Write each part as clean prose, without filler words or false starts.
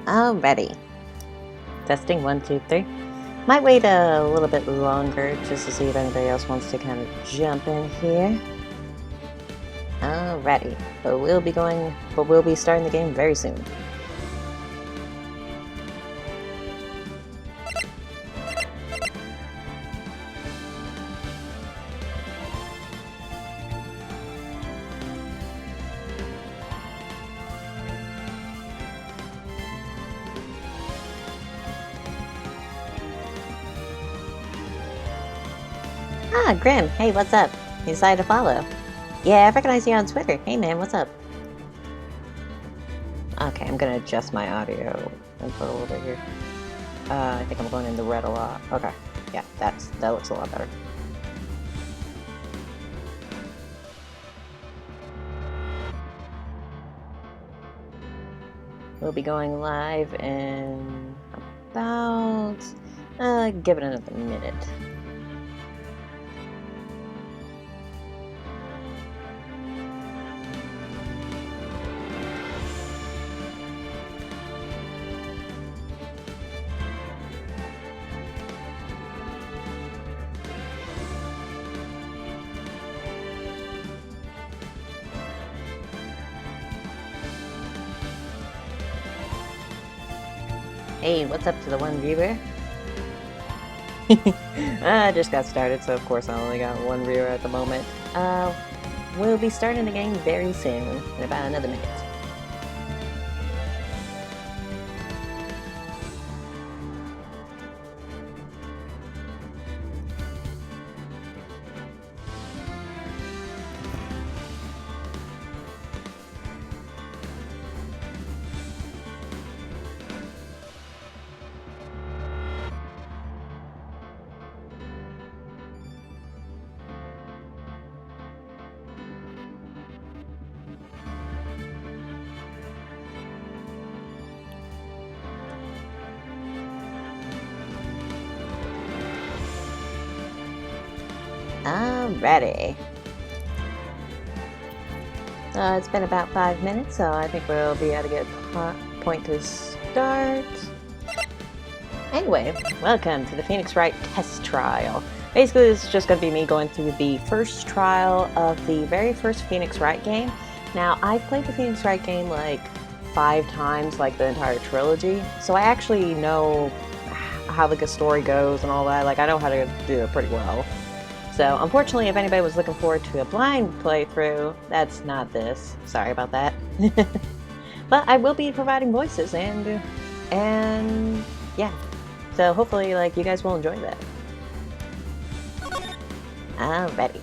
Alrighty. Testing 1, 2, 3. Might wait a little bit longer just to see if anybody else wants to kind of jump in here. Alrighty. But we'll be starting the game very soon. Ah, Grim. Hey, what's up? You decided to follow. Yeah, I recognize you on Twitter. Hey, man, what's up? Okay, I'm gonna adjust my audio info a little bit here. I think I'm going in the red a lot. Okay, yeah, that looks a lot better. We'll be going live in about... give it another minute. Hey, what's up to the one viewer? I just got started, so of course I only got one viewer at the moment. We'll be starting the game very soon, in about another minute. Alrighty. It's been about 5 minutes, so I think we'll be at a good point to start. Anyway, welcome to the Phoenix Wright test trial. Basically, this is just going to be me going through the first trial of the very first Phoenix Wright game. Now, I've played the Phoenix Wright game like 5 times, like the entire trilogy, so I actually know how the story goes and all that. Like, I know how to do it pretty well. So, unfortunately, if anybody was looking forward to a blind playthrough, that's not this. Sorry about that. But I will be providing voices and yeah. So hopefully, like, you guys will enjoy that. Alrighty.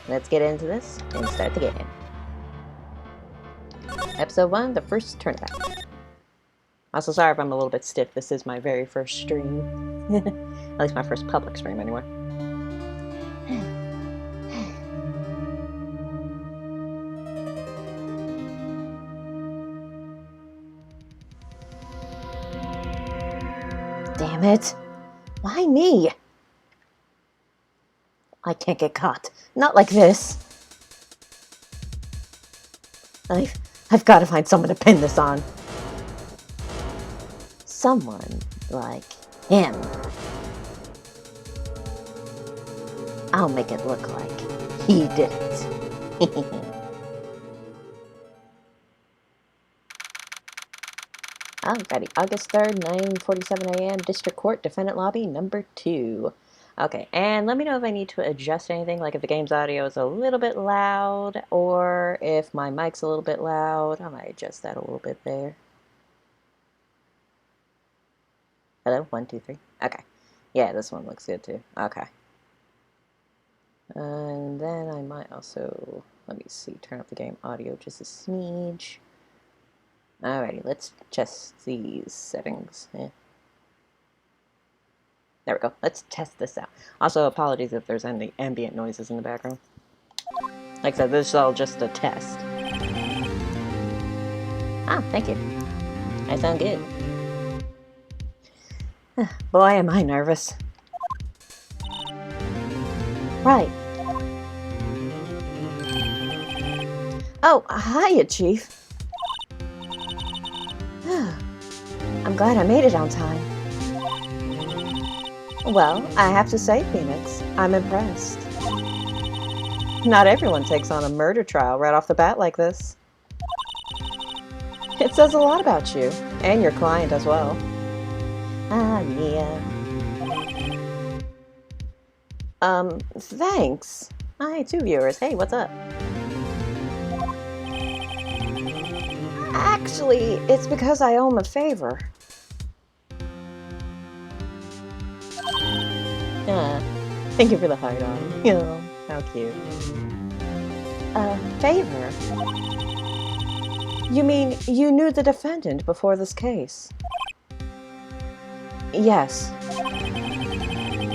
Let's get into this and start the game. Episode 1, the first tournament. Also, sorry if I'm a little bit stiff. This is my very first stream. At least my first public stream, anyway. Damn it. Why me? I can't get caught. Not like this. I've got to find someone to pin this on. Someone like him. I'll make it look like he did it. Alrighty, August 3rd, 9:47 a.m., District Court, Defendant Lobby, number 2. Okay, and let me know if I need to adjust anything, like if the game's audio is a little bit loud, or if my mic's a little bit loud. I might adjust that a little bit there. Hello, 1, 2, 3. Okay. Yeah, this one looks good too. Okay. And then I might also, let me see, turn up the game audio just a smidge. Alrighty, let's test these settings. Yeah. There we go. Let's test this out. Also, apologies if there's any ambient noises in the background. Like I said, this is all just a test. Ah, thank you. I sound good. Boy, am I nervous. Right. Oh, hiya, Chief. glad I made it on time. Well, I have to say, Phoenix, I'm impressed. Not everyone takes on a murder trial right off the bat like this. It says a lot about you, and your client as well. Ah, Mia. Thanks. Hi, 2 viewers. Hey, what's up? Actually, it's because I owe him a favor. Thank you for the heart on. Oh, how cute. A favor? You mean you knew the defendant before this case? Yes.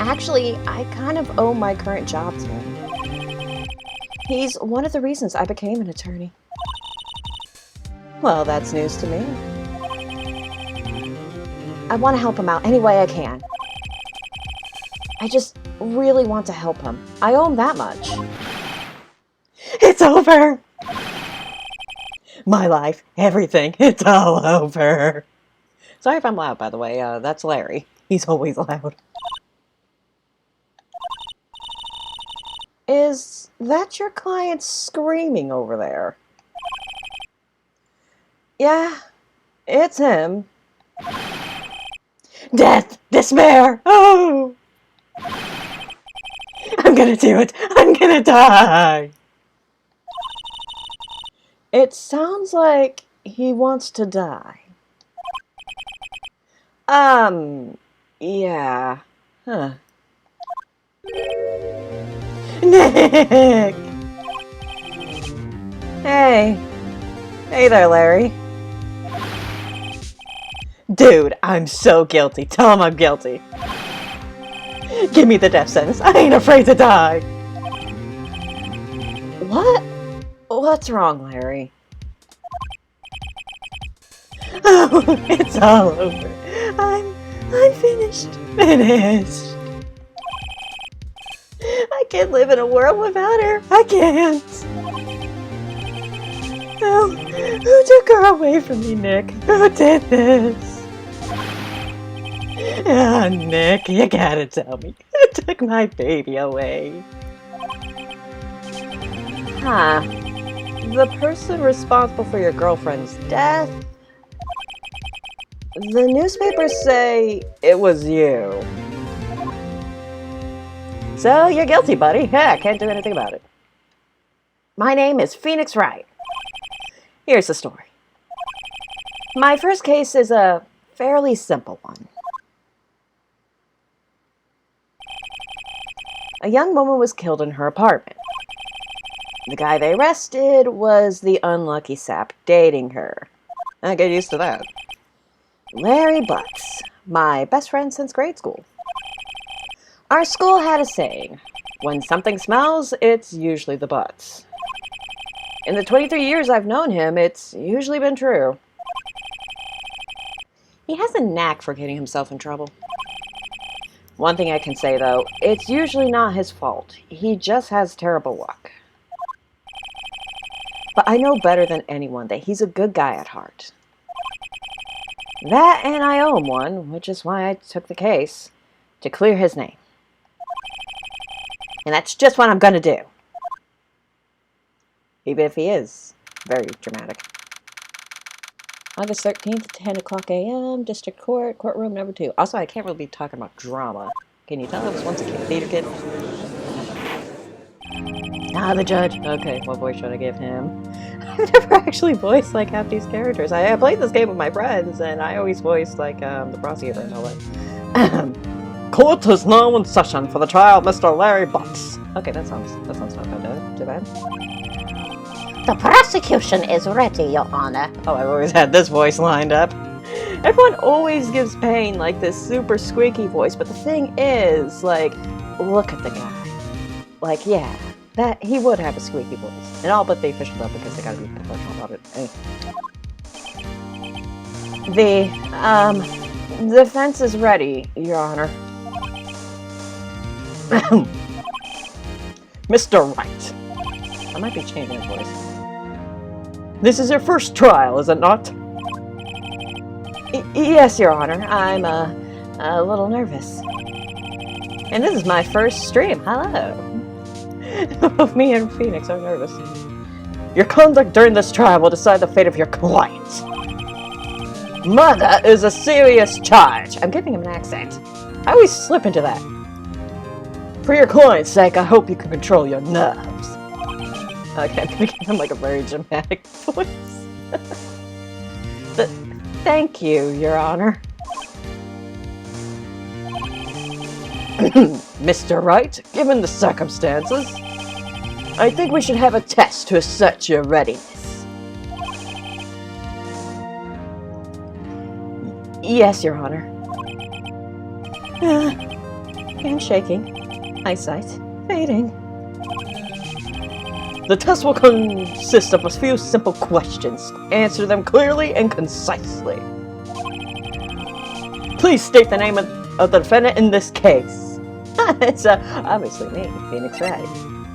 Actually, I kind of owe my current job to him. He's one of the reasons I became an attorney. Well, that's news to me. I want to help him out any way I can. I just really want to help him. I owe him that much. It's over! My life, everything, it's all over. Sorry if I'm loud, by the way. That's Larry. He's always loud. Is that your client screaming over there? Yeah, it's him. Death! Despair! Oh! I'm gonna do it! I'm gonna die! It sounds like he wants to die. Yeah. Huh. Nick! Hey. Hey there, Larry. Dude, I'm so guilty. Tell him I'm guilty. Give me the death sentence. I ain't afraid to die. What? What's wrong, Larry? Oh, it's all over. I'm finished. Finished. I can't live in a world without her. I can't. Oh, who took her away from me, Nick? Who did this? Ah, Nick, you gotta tell me. Who took my baby away? Huh. The person responsible for your girlfriend's death? The newspapers say it was you. So, you're guilty, buddy. Yeah, can't do anything about it. My name is Phoenix Wright. Here's the story. My first case is a fairly simple one. A young woman was killed in her apartment. The guy they arrested was the unlucky sap dating her. I get used to that. Larry Butts, my best friend since grade school. Our school had a saying, when something smells, it's usually the butts. In the 23 years I've known him, it's usually been true. He has a knack for getting himself in trouble. One thing I can say, though, it's usually not his fault. He just has terrible luck. But I know better than anyone that he's a good guy at heart. That and I owe him one, which is why I took the case, to clear his name. And that's just what I'm gonna do. Even if he is very dramatic. August 13th, 10 o'clock a.m., District Court, courtroom number 2. Also, I can't really be talking about drama. Can you tell I was once a theater kid? Ah, the judge. Okay, what voice should I give him? I've never actually voiced, like, half these characters. I played this game with my friends, and I always voiced, like, the prosecutor and all that. Court is now in session for the trial of Mr. Larry Butts. Okay, that sounds not too bad. The prosecution is ready, Your Honor. Oh, I've always had this voice lined up. Everyone always gives Payne, like, this super squeaky voice, but the thing is, like, look at the guy. Like, yeah, that he would have a squeaky voice. And all but they officialed up because they gotta be professional about it. Anyway. The defense is ready, Your Honor. Mr. Wright. I might be changing his voice. This is your first trial, is it not? Yes, Your Honor. I'm a little nervous. And this is my first stream. Hello. Both me and Phoenix are nervous. Your conduct during this trial will decide the fate of your client. Murder is a serious charge. I'm giving him an accent. I always slip into that. For your client's sake, I hope you can control your nerves. Okay, I'm gonna give him like a very dramatic voice. Thank you, Your Honor. Mr. Wright, given the circumstances, I think we should have a test to assess your readiness. Yes, Your Honor. Hand shaking. Eyesight fading. The test will consist of a few simple questions. Answer them clearly and concisely. Please state the name of the defendant in this case. It's obviously me, Phoenix Wright.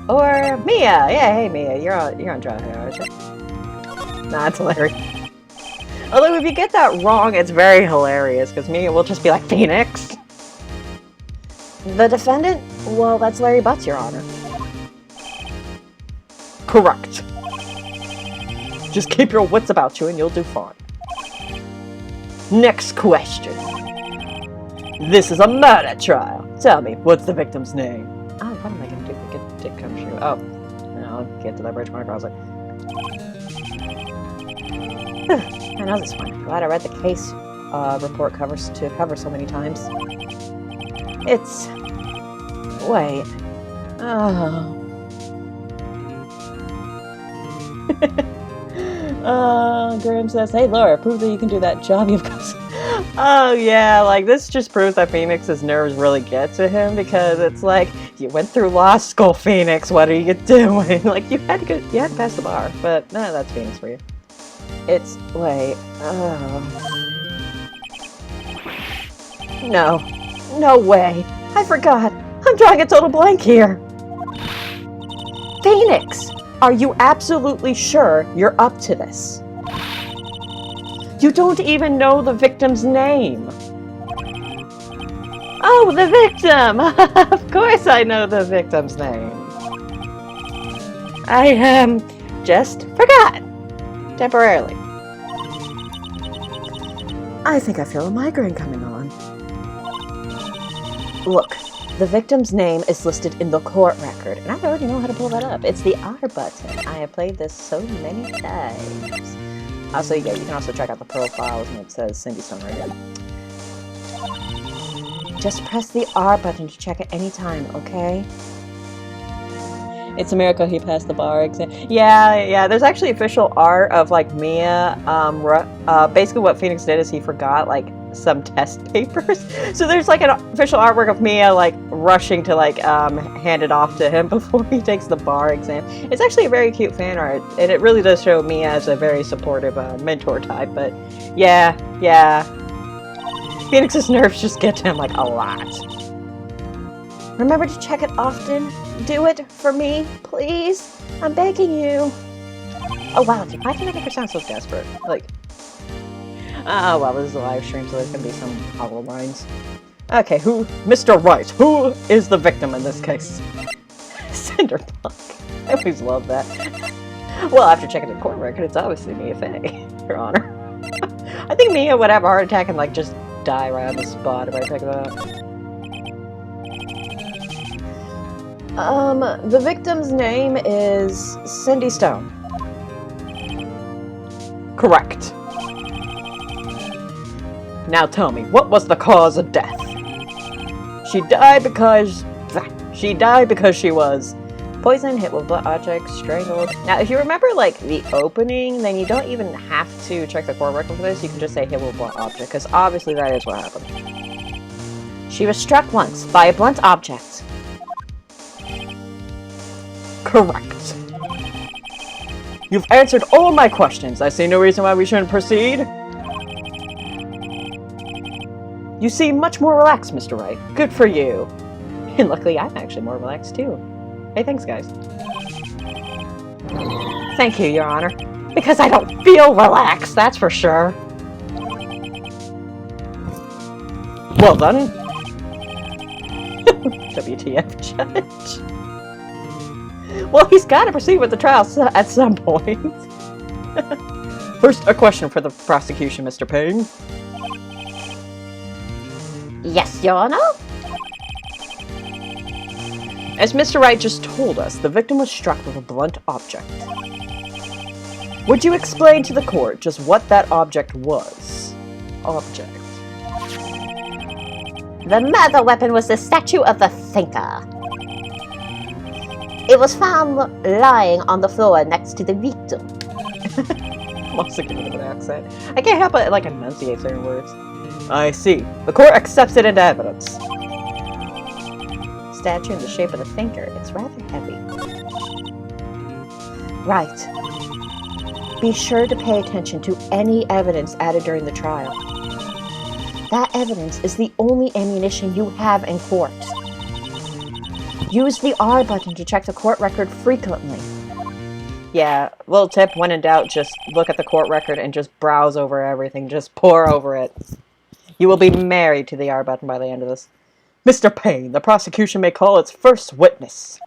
Or Mia. Yeah, hey Mia, you're on trial here, aren't you? Nah, it's hilarious. Although if you get that wrong, it's very hilarious, because Mia will just be like, Phoenix? The defendant? Well, that's Larry Butts, Your Honor. Correct. Just keep your wits about you and you'll do fine. Next question. This is a murder trial. Tell me, what's the victim's name? Oh, what am I going to do? Get come shoot. Oh, no, I'll get to that bridge when I cross it. I know this one. Glad I read the case report cover so many times. It's... Wait. Oh... Graham says, hey Laura, prove that you can do that job you've got. Oh yeah, like this just proves that Phoenix's nerves really get to him, because it's like, you went through law school, Phoenix, what are you doing? Like, you had to pass the bar, but nah, that's Phoenix for you. It's, wait, no way, I forgot, I'm drawing a total blank here. Phoenix! Are you absolutely sure you're up to this? You don't even know the victim's name. Oh, the victim! Of course I know the victim's name. I, just forgot. Temporarily. I think I feel a migraine coming on. Look. The victim's name is listed in the court record, and I already know how to pull that up. It's the R button. I have played this so many times. Also, yeah, you can also check out the profiles, and it says Cindy Stone right here. Just press the R button to check at any time, okay? It's a miracle he passed the bar exam. Yeah, there's actually official art of, like, Mia. Basically what Phoenix did is he forgot, like, some test papers. So there's like an official artwork of Mia like rushing to like hand it off to him before he takes the bar exam. It's actually a very cute fan art, and it really does show Mia as a very supportive mentor type. But yeah, Phoenix's nerves just get to him like a lot. Remember to check it often. Do it for me, please. I'm begging you. Oh wow, why can I make her sound so desperate? Like, oh, well, this is a live stream, so there's gonna be some hollow lines. Okay, Mr. Wright, who is the victim in this case? Cinderpunk. I always love that. Well, after checking the court record, it's obviously Mia Fey, Your Honor. I think Mia would have a heart attack and, like, just die right on the spot if I pick it up. The victim's name is Cindy Stone. Correct. Now tell me, what was the cause of death? She died because she was poisoned, hit with blunt objects, strangled. Now, if you remember, like, the opening, then you don't even have to check the court record for this. You can just say hit with a blunt object, because obviously that is what happened. She was struck once by a blunt object. Correct. You've answered all my questions. I see no reason why we shouldn't proceed. You seem much more relaxed, Mr. Wright. Good for you. And luckily, I'm actually more relaxed, too. Hey, thanks, guys. Thank you, Your Honor. Because I don't feel relaxed, that's for sure. Well then. WTF, Judge. Well, he's got to proceed with the trial at some point. First, a question for the prosecution, Mr. Payne. Yes, Your Honor? As Mr. Wright just told us, the victim was struck with a blunt object. Would you explain to the court just what that object was? Object. The murder weapon was the statue of the thinker. It was found lying on the floor next to the victim. I'm also giving it an accent. I can't help but, like, enunciate certain words. I see. The court accepts it into evidence. Statue in the shape of the thinker. It's rather heavy. Right. Be sure to pay attention to any evidence added during the trial. That evidence is the only ammunition you have in court. Use the R button to check the court record frequently. Yeah, little tip, when in doubt, just look at the court record and just browse over everything. Just pore over it. You will be married to the R button by the end of this. Mr. Payne, the prosecution may call its first witness.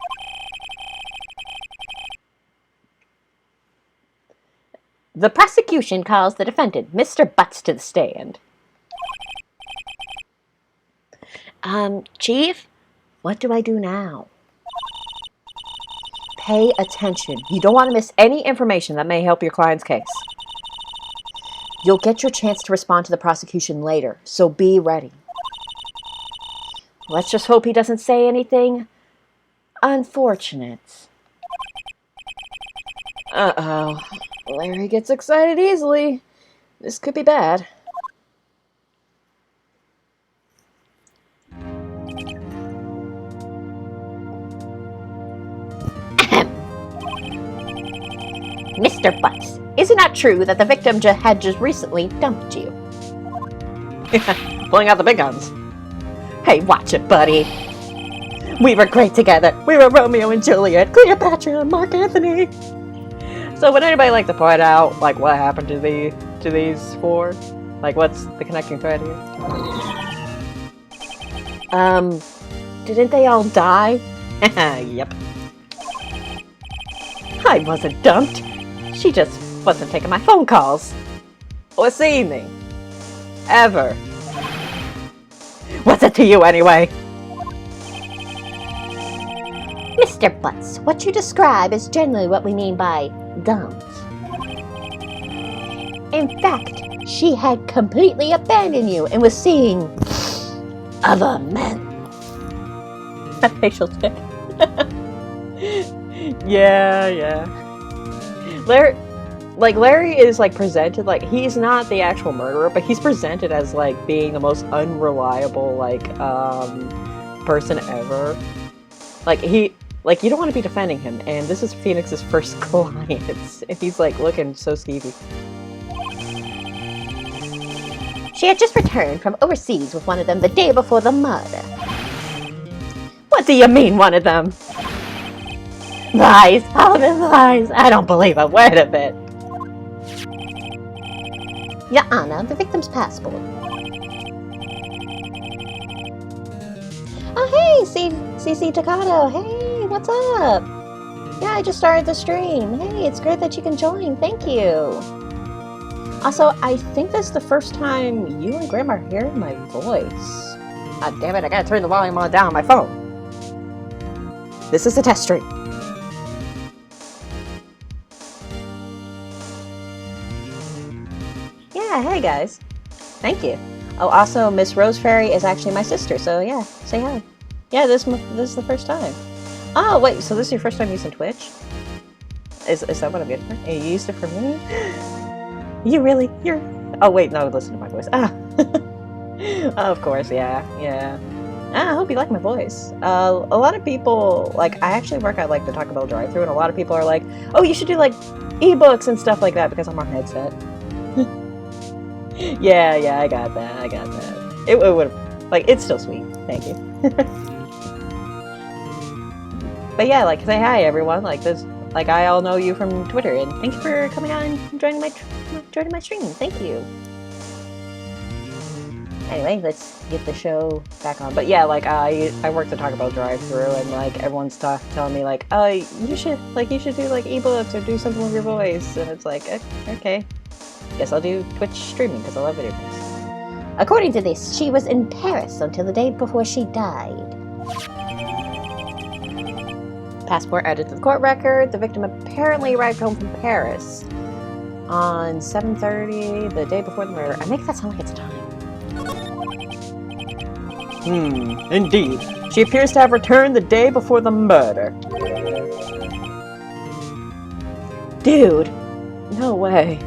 The prosecution calls the defendant, Mr. Butts, to the stand. Chief, what do I do now? Pay attention. You don't want to miss any information that may help your client's case. You'll get your chance to respond to the prosecution later, so be ready. Let's just hope he doesn't say anything unfortunate. Uh-oh. Larry gets excited easily. This could be bad. Mr. Butts, is it not true that the victim had just recently dumped you? Pulling out the big guns. Hey, watch it, buddy. We were great together. We were Romeo and Juliet, Cleopatra and Mark Antony. So would anybody like to point out, like, what happened to these four? Like, what's the connecting thread here? Didn't they all die? Yep. I wasn't dumped. She just wasn't taking my phone calls. Or seeing me. Ever. What's it to you anyway? Mr. Butts, what you describe is generally what we mean by dumped. In fact, she had completely abandoned you and was seeing other men. A facial tick. Yeah. Larry is, like, presented, like, he's not the actual murderer, but he's presented as, like, being the most unreliable, like, person ever. Like, you don't want to be defending him, and this is Phoenix's first client, and he's, like, looking so skeevy. She had just returned from overseas with one of them the day before the murder. What do you mean, one of them? Lies, all of it lies. I don't believe a word of it. Your Honor, the victim's passport. Oh, hey, CC Takato. Hey, what's up? Yeah, I just started the stream. Hey, it's great that you can join. Thank you. Also, I think this is the first time you and Graham are hearing my voice. God damn it, I gotta turn the volume on down on my phone. This is a test stream. Yeah, hey guys. Thank you. Oh, also, Miss Rose Fairy is actually my sister, so yeah, say hi. Yeah, this is the first time. Oh, wait, so this is your first time using Twitch? Is that what I'm getting for? You used it for me? You're... Oh, wait, no, listen to my voice. Ah. Of course, yeah. I hope you like my voice. A lot of people, like, I actually work at, like, the Taco Bell drive-thru, and a lot of people are like, oh, you should do, like, ebooks and stuff like that because I'm on headset. Yeah, I got that. It would, like, it's still sweet. Thank you. But yeah, like, say hi, everyone. Like, I all know you from Twitter, and thank you for coming on and joining my stream. Thank you. Anyway, let's get the show back on. But yeah, like I work the Taco Bell drive-through, and like everyone's telling me like, oh, you should do like ebooks or do something with your voice, and it's like, okay, guess I'll do Twitch streaming because I love video games. According to this, she was in Paris until the day before she died. Passport added to the court record. The victim apparently arrived home from Paris on 7:30, the day before the murder. I make that sound like it's time. Indeed. She appears to have returned the day before the murder. Dude, no way.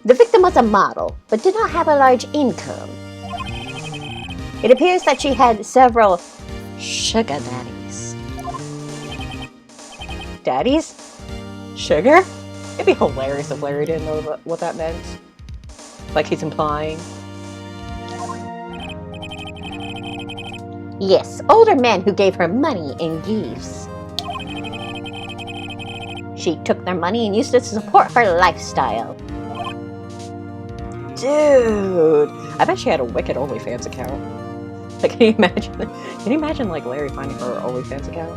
The victim was a model, but did not have a large income. It appears that she had several sugar daddies. Daddies? Sugar? It'd be hilarious if Larry didn't know what that meant. Like he's implying. Yes, older men who gave her money in gifts. She took their money and used it to support her lifestyle. Dude! I bet she had a wicked OnlyFans account. Like, can you imagine like Larry finding her OnlyFans account?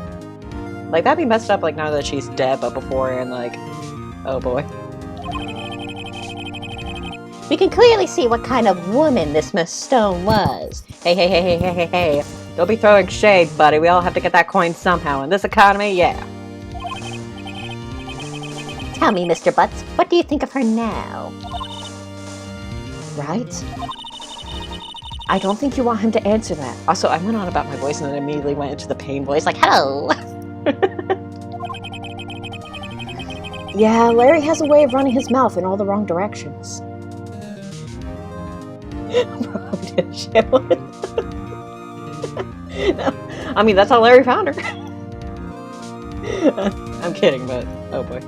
Like, that'd be messed up, like, now that she's dead, but before, and like, oh boy. We can clearly see what kind of woman this Miss Stone was. Hey. Don't be throwing shade, buddy. We all have to get that coin somehow. In this economy, yeah. Tell me, Mr. Butts, what do you think of her now? Right? I don't think you want him to answer that. Also, I went on about my voice and then immediately went into the pain voice, like, hello! Yeah, Larry has a way of running his mouth in all the wrong directions. No, I mean, that's how Larry found her. I'm kidding, but oh boy.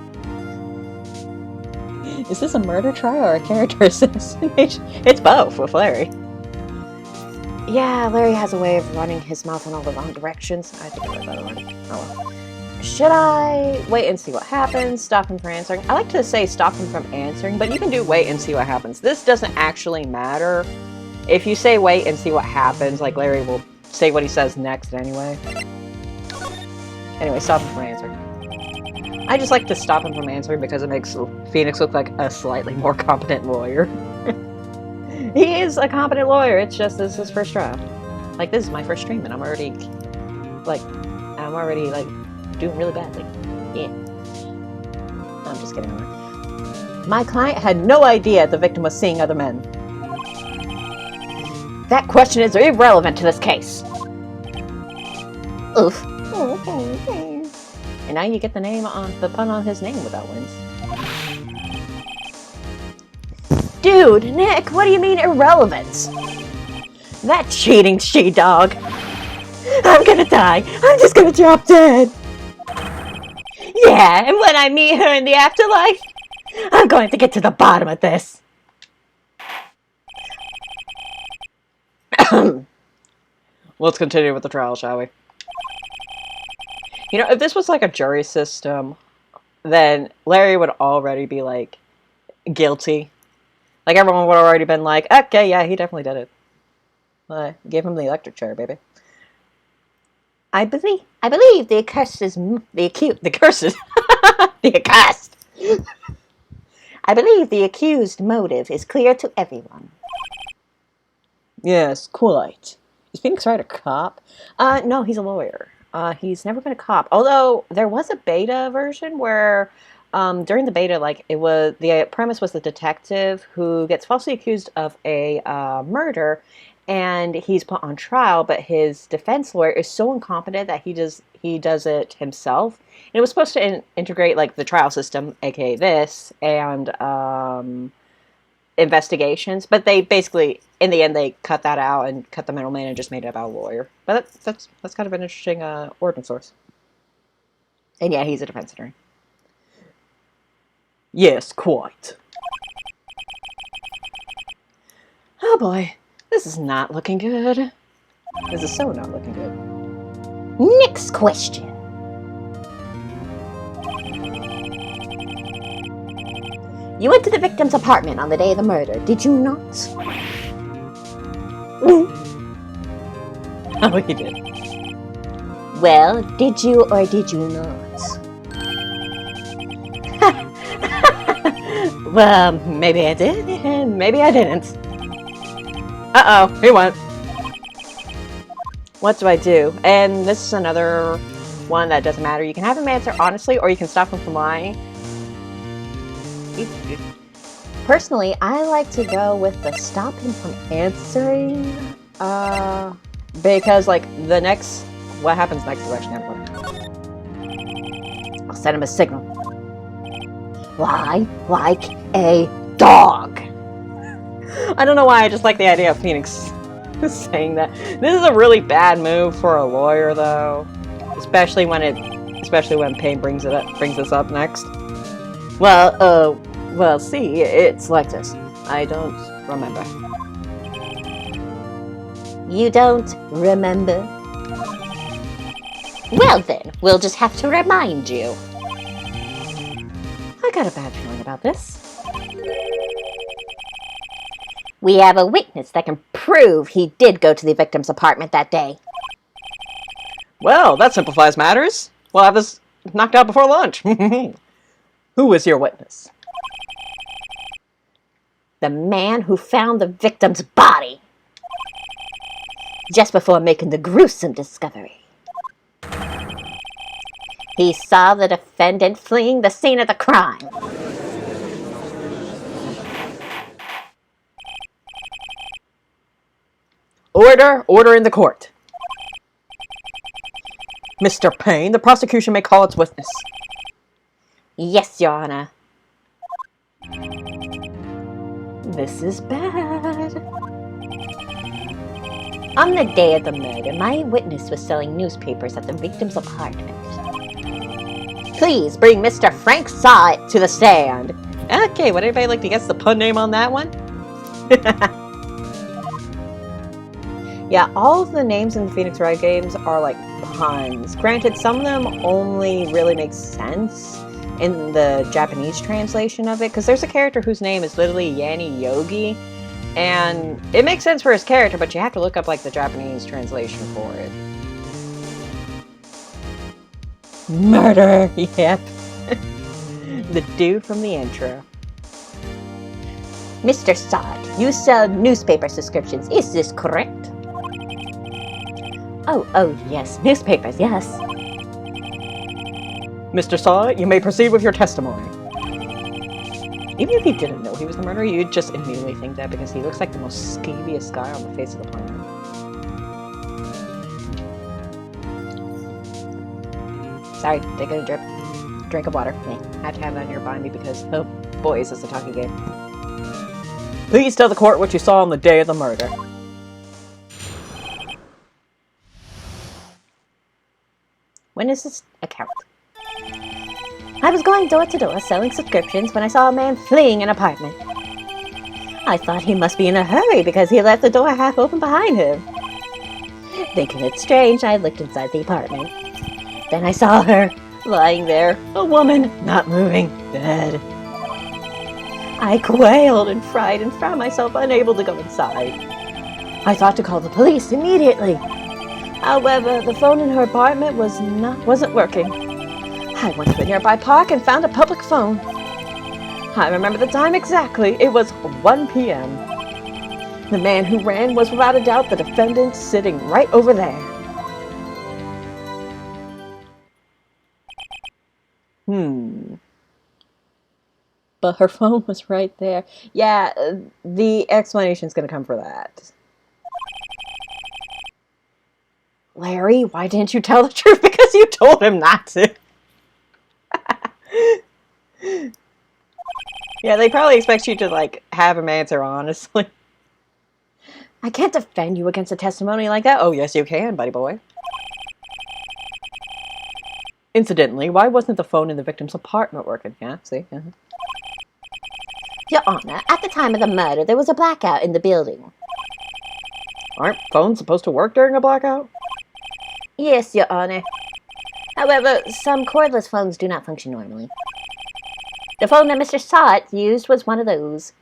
Is this a murder trial or a character assassination? It's both with Larry. Yeah, Larry has a way of running his mouth in all the wrong directions. I think I read that already. Oh well. Should I wait and see what happens? Stop him from answering? I like to say stop him from answering, but you can do wait and see what happens. This doesn't actually matter. If you say wait and see what happens, like Larry will say what he says next anyway. Anyway, stop him from answering. I just like to stop him from answering because it makes Phoenix look like a slightly more competent lawyer. He is a competent lawyer, it's just this is his first trial. Like, this is my first stream and I'm already doing really badly. Yeah. I'm just kidding. My client had no idea the victim was seeing other men. That question is irrelevant to this case. Oof. And now you get the pun on his name without wins. Dude, Nick, what do you mean irrelevant? That cheating she-dog. I'm gonna die. I'm just gonna drop dead. Yeah, and when I meet her in the afterlife, I'm going to get to the bottom of this. Let's continue with the trial, shall we? You know, if this was like a jury system, then Larry would already be like guilty. Like everyone would have already been like, okay, yeah, he definitely did it. Gave him the electric chair, baby. I believe the accused I believe the accused motive is clear to everyone. Yes, quite. Is Phoenix Wright a cop? No, he's a lawyer. He's never been a cop. Although there was a beta version where, during the beta, like the premise was the detective who gets falsely accused of a murder, and he's put on trial. But his defense lawyer is so incompetent that he does it himself. And it was supposed to integrate like the trial system, aka this, and investigations, but they basically, in the end, they cut that out and cut the middleman and just made it about a lawyer. But that's kind of an interesting origin source. And yeah, he's a defense attorney. Yes, quite. Oh boy, this is not looking good. This is so not looking good. Next question. You went to the victim's apartment on the day of the murder, did you not? Oh, he did. Well, did you or did you not? Well, maybe I did, and maybe I didn't. Uh-oh, he went. What do I do? And this is another one that doesn't matter. You can have him answer honestly, or you can stop him from lying. Personally, I like to go with the stop him from answering. Because, like, what happens next is actually important. I'll send him a signal. Lie like a dog. I don't know why, I just like the idea of Phoenix saying that. This is a really bad move for a lawyer, though. Especially when Payne brings this up next. Well, see, it's like this. I don't remember. You don't remember? Well then, we'll just have to remind you. I got a bad feeling about this. We have a witness that can prove he did go to the victim's apartment that day. Well, that simplifies matters. We'll have this knocked out before lunch. Who is your witness? The man who found the victim's body just before making the gruesome discovery. He saw the defendant fleeing the scene of the crime. Order in the court. Mr. Payne, the prosecution may call its witness. Yes, Your Honor. This is bad. On the day of the murder, my witness was selling newspapers at the victim's apartment. Please bring Mr. Frank Sott to the stand. Okay, would anybody like to guess the pun name on that one? Yeah, all of the names in the Phoenix Wright games are like puns. Granted, some of them only really make sense in the Japanese translation of it, because there's a character whose name is literally Yanni Yogi, and it makes sense for his character, but you have to look up like the Japanese translation for it. Murder! Yep. The dude from the intro. Mr. Sott, you sell newspaper subscriptions, is this correct? Oh, yes, newspapers, yes. Mr. Saw, you may proceed with your testimony. Even if he didn't know he was the murderer, you'd just immediately think that because he looks like the most scabiest guy on the face of the planet. Sorry, taking a drink of water. I have to have that nearby me because, oh boy, is this a talking game. Please tell the court what you saw on the day of the murder. When is this account? I was going door to door selling subscriptions when I saw a man fleeing an apartment. I thought he must be in a hurry because he left the door half open behind him. Thinking it strange, I looked inside the apartment. Then I saw her, lying there, a woman, not moving, dead. I quailed and fried and found myself unable to go inside. I thought to call the police immediately. However, the phone in her apartment wasn't working. I went to the nearby park and found a public phone. I remember the time exactly. It was 1 p.m. The man who ran was without a doubt the defendant sitting right over there. But her phone was right there. Yeah, the explanation's gonna come for that. Larry, why didn't you tell the truth? Because you told him not to. Yeah, they probably expect you to, like, have him answer honestly. I can't defend you against a testimony like that. Oh, yes, you can, buddy boy. Incidentally, why wasn't the phone in the victim's apartment working? Yeah, see? Uh-huh. Your Honor, at the time of the murder, there was a blackout in the building. Aren't phones supposed to work during a blackout? Yes, Your Honor. However, some cordless phones do not function normally. The phone that Mr. Sott used was one of those.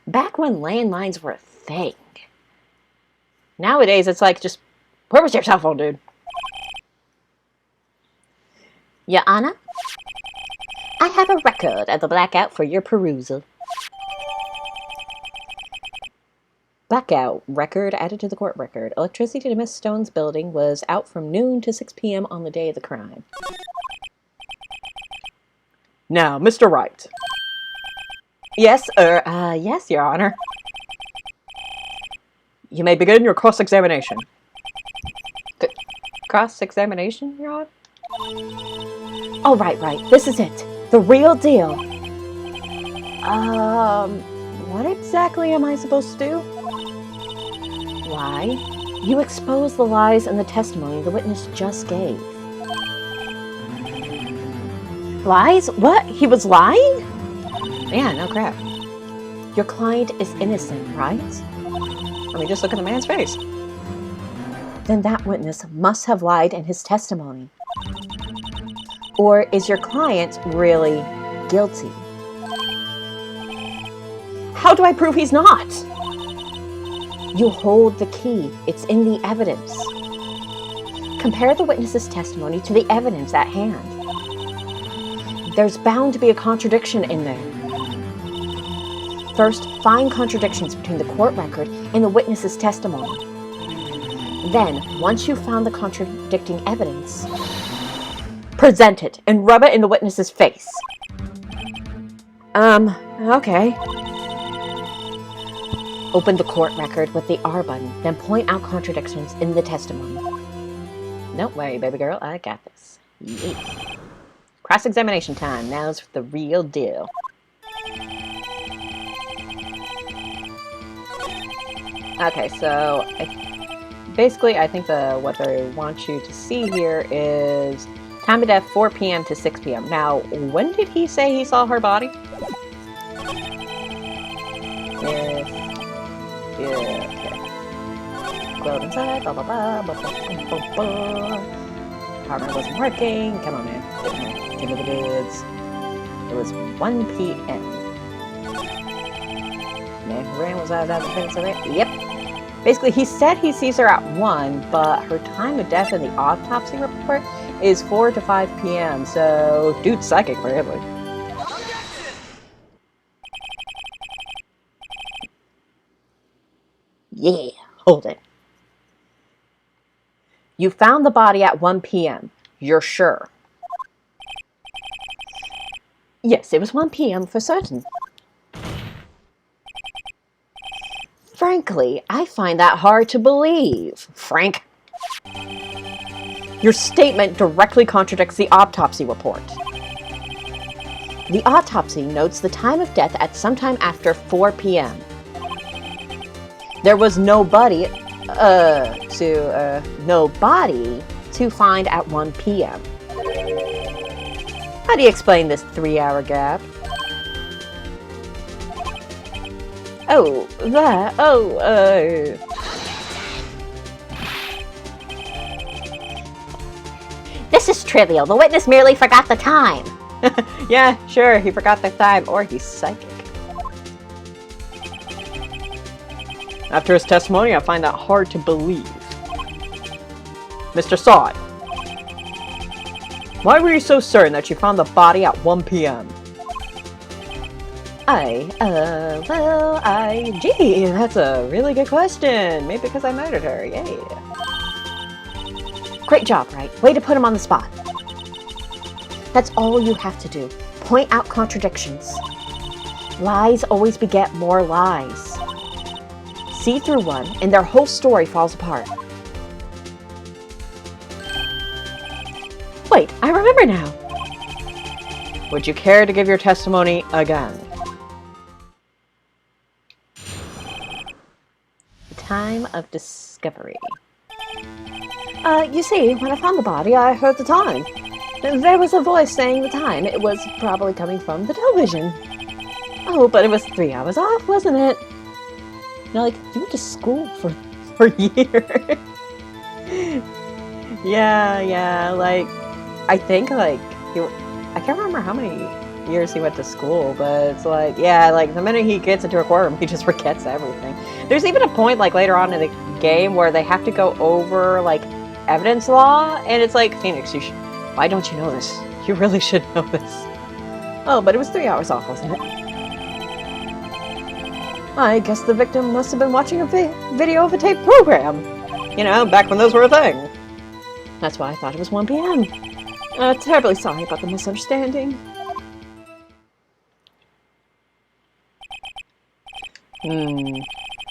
Back when landlines were a thing. Nowadays, it's like, just, where was your cell phone, dude? Your Honor, I have a record of the blackout for your perusal. Blackout record added to the court record. Electricity to Miss Stone's building was out from noon to 6 p.m. on the day of the crime. Now, Mr. Wright. Yes, yes, Your Honor. You may begin your cross-examination. Cross-examination, Your Honor? Oh, right. This is it. The real deal. What exactly am I supposed to do? Why? You expose the lies in the testimony the witness just gave. Lies? What? He was lying? Yeah, no crap. Your client is innocent, right? I mean, just look at the man's face. Then that witness must have lied in his testimony. Or is your client really guilty? How do I prove he's not? You hold the key. It's in the evidence. Compare the witness's testimony to the evidence at hand. There's bound to be a contradiction in there. First, find contradictions between the court record and the witness's testimony. Then, once you've found the contradicting evidence, present it and rub it in the witness's face. Okay. Open the court record with the R button, then point out contradictions in the testimony. Don't worry, baby girl, I got this. Yeah. Cross-examination time. Now's the real deal. Okay, so basically I think what they want you to see here is time of death 4 p.m. to 6 p.m. Now, when did he say he saw her body? Yeah, okay. Glowed inside, blah blah blah, blah blah blah blah. Timer wasn't working. Come on, man. Give me the goods. It was 1 p.m. Man who ran was out of the so there. Yep. Basically, he said he sees her at 1, but her time of death in the autopsy report is 4 to 5 p.m. So, dude's psychic, apparently. Yeah, hold it. You found the body at 1 p.m. You're sure? Yes, it was 1 p.m. for certain. Frankly, I find that hard to believe. Frank. Your statement directly contradicts the autopsy report. The autopsy notes the time of death at sometime after 4 p.m. There was no body to find at 1 p.m. How do you explain this 3-hour gap? This is trivial. The witness merely forgot the time. Yeah, sure, he forgot the time, or he's psychic. After his testimony, I find that hard to believe. Mr. Sod, why were you so certain that you found the body at 1 p.m.? Gee, that's a really good question. Maybe because I murdered her, yeah. Great job, Wright. Way to put him on the spot. That's all you have to do. Point out contradictions. Lies always beget more lies. See through one, and their whole story falls apart. Wait, I remember now. Would you care to give your testimony again? Time of discovery. You see, when I found the body, I heard the time. There was a voice saying the time. It was probably coming from the television. Oh, but it was 3 hours off, wasn't it? You're like, you went to school for years. Yeah, like, I think, like, I can't remember how many years he went to school, but it's like, yeah, like the minute he gets into a courtroom, he just forgets everything. There's even a point like later on in the game where they have to go over like evidence law, and it's like, Phoenix, why don't you know this? You really should know this. Oh, but it was 3 hours off, wasn't it? I guess the victim must have been watching a video of a tape program. You know, back when those were a thing. That's why I thought it was 1 p.m. Terribly sorry about the misunderstanding.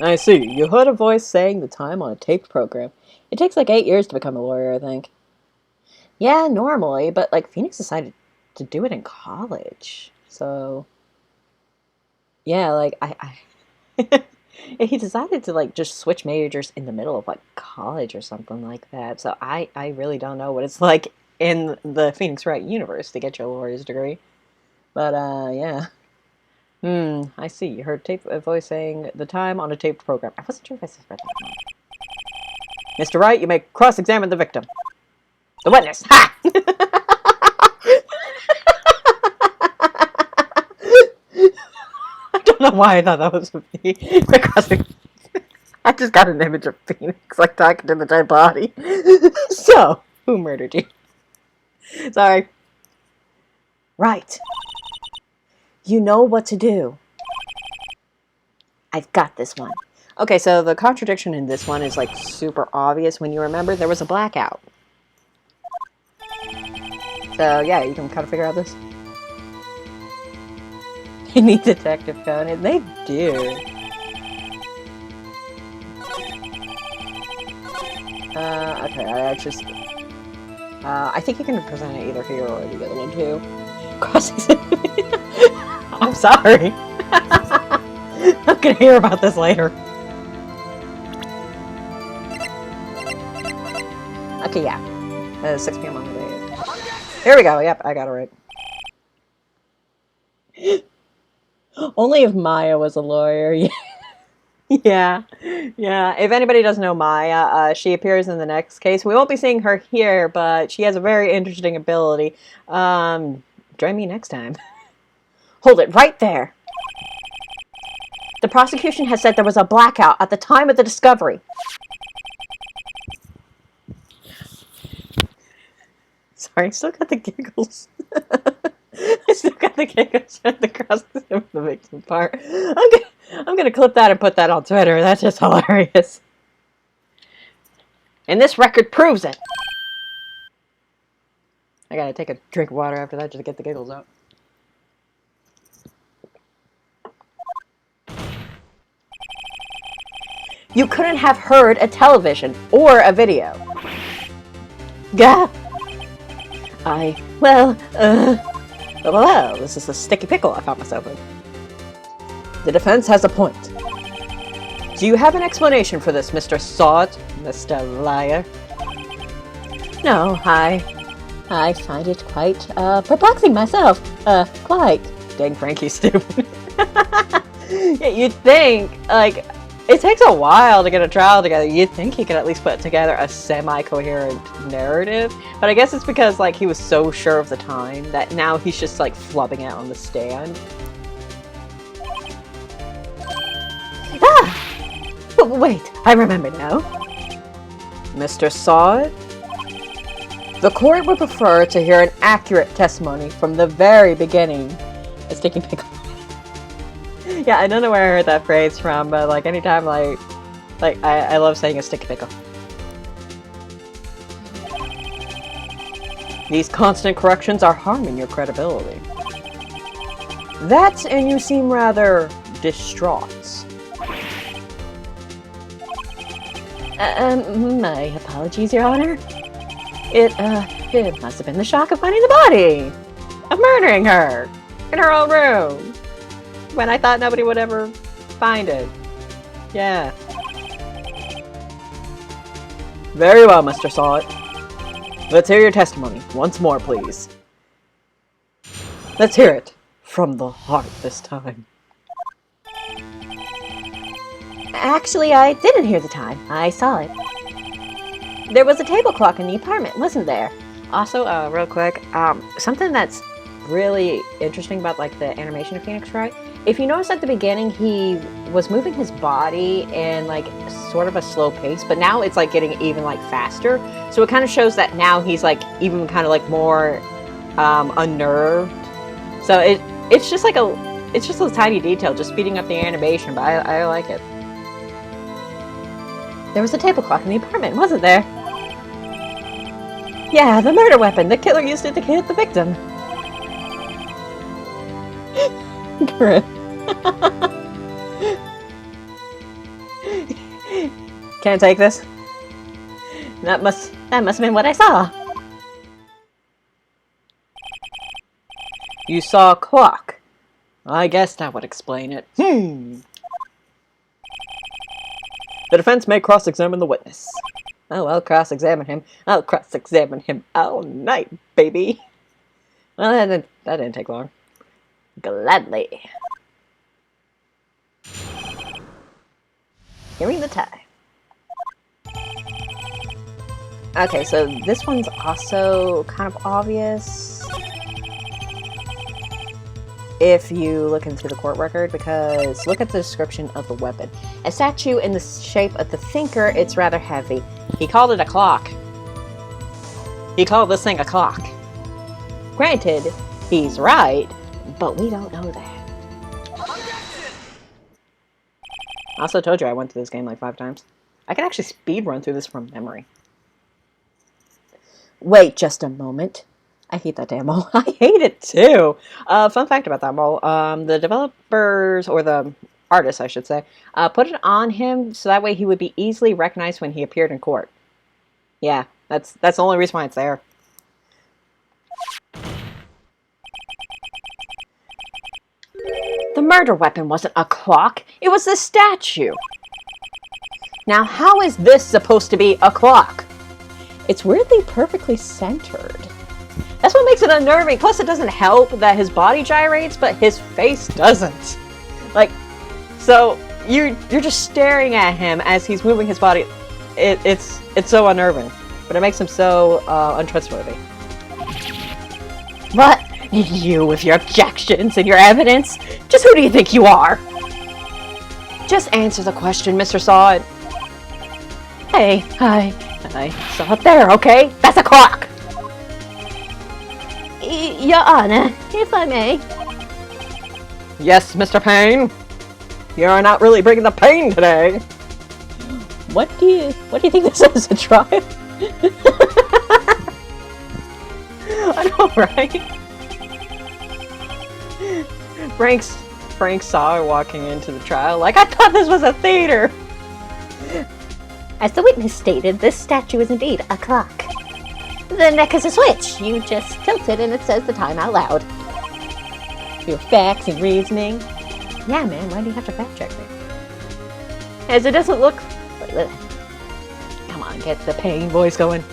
I see. You heard a voice saying the time on a taped program. It takes like 8 years to become a lawyer, I think. Yeah, normally, but like Phoenix decided to do it in college. So, yeah, like he decided to like just switch majors in the middle of like college or something like that. So I really don't know what it's like in the Phoenix Wright universe to get your lawyer's degree. But yeah. I see. You heard a voice saying the time on a taped program. I wasn't sure if I said that. Mr. Wright, you may cross-examine the victim. The witness. Ha! I don't know why I thought that was me. I just got an image of Phoenix like talking to the dead body. So, who murdered you? Sorry. Right. You know what to do. I've got this one. Okay, so the contradiction in this one is like super obvious when you remember there was a blackout. So yeah, you can kind of figure out this. They need Detective Conan. They do. Okay, I think you can present it either here or the other one too. I'm sorry. I'm gonna hear about this later. Okay, yeah. 6 p.m. on the day. Here we go. Yep, I got it right. Only if Maya was a lawyer. Yeah. Yeah. If anybody doesn't know Maya, she appears in the next case. We won't be seeing her here, but she has a very interesting ability. Join me next time. Hold it right there. The prosecution has said there was a blackout at the time of the discovery. Sorry, I still got the giggles. I still got the giggles at the cross-examine the victim part. I'm gonna clip that and put that on Twitter. That's just hilarious. And this record proves it. I gotta take a drink of water after that just to get the giggles out. You couldn't have heard a television or a video. Gah! Well, this is a sticky pickle I found myself in. The defense has a point. Do you have an explanation for this, Mr. Sod, Mr. Liar? No, I find it quite, perplexing myself. Quite. Dang Frankie's stupid. Yeah, you'd think, like, it takes a while to get a trial together. You'd think he could at least put together a semi-coherent narrative. But I guess it's because, like, he was so sure of the time that now he's just, like, flubbing it on the stand. Wait, I remember now. Mr. Sod? The court would prefer to hear an accurate testimony from the very beginning. A sticky pickle. Yeah, I don't know where I heard that phrase from, but like anytime I love saying a sticky pickle. These constant corrections are harming your credibility. That, and you seem rather distraught. My apologies, Your Honor. It must have been the shock of finding the body. Of murdering her. In her own room. When I thought nobody would ever find it. Yeah. Very well, Mr. Sod. Let's hear your testimony once more, please. Let's hear it from the heart this time. Actually, I didn't hear the time. I saw it. There was a table clock in the apartment, wasn't there? Also, real quick, something that's really interesting about like the animation of Phoenix Wright. If you notice at the beginning, he was moving his body in like sort of a slow pace, but now it's like getting even like faster. So it kind of shows that now he's like even kind of like more unnerved. So it's just like it's just a tiny detail, just speeding up the animation, but I like it. There was a table clock in the apartment, wasn't there? Yeah, the murder weapon. The killer used it to hit the victim. Can't take this. That must have been what I saw. You saw a clock. I guess that would explain it. The defense may cross-examine the witness. Oh, I'll cross-examine him. I'll cross-examine him all night, baby. Well, that didn't take long. Gladly. Hearing the time. Okay, so this one's also kind of obvious if you look into the court record, because look at the description of the weapon. A statue in the shape of the thinker, it's rather heavy. He called it a clock. He called this thing a clock. Granted, he's right, but we don't know that. I also told you I went through this game like 5 times. I can actually speed run through this from memory. Wait just a moment. I hate that damn mole. I hate it too. Fun fact about that mole. The developers, or the artists I should say, put it on him so that way he would be easily recognized when he appeared in court. Yeah, that's the only reason why it's there. The murder weapon wasn't a clock. It was the statue. Now, how is this supposed to be a clock? It's weirdly perfectly centered. That's what makes it unnerving. Plus, it doesn't help that his body gyrates, but his face doesn't. Like, so you're just staring at him as he's moving his body. It's so unnerving, but it makes him so untrustworthy. What? You with your objections and your evidence? Just who do you think you are? Just answer the question, Mr. Saw. Hey, I saw it there, okay? That's a clock! Your Honor, if I may. Yes, Mr. Payne. You're not really bringing the pain today. What do you think this is, a trial? I know, right? Frank saw her walking into the trial like, I thought this was a theater! As the witness stated, this statue is indeed a clock. The neck is a switch. You just tilt it and it says the time out loud. Your facts and reasoning. Yeah, man, why do you have to fact check me? As it doesn't look... Come on, get the Payne voice going.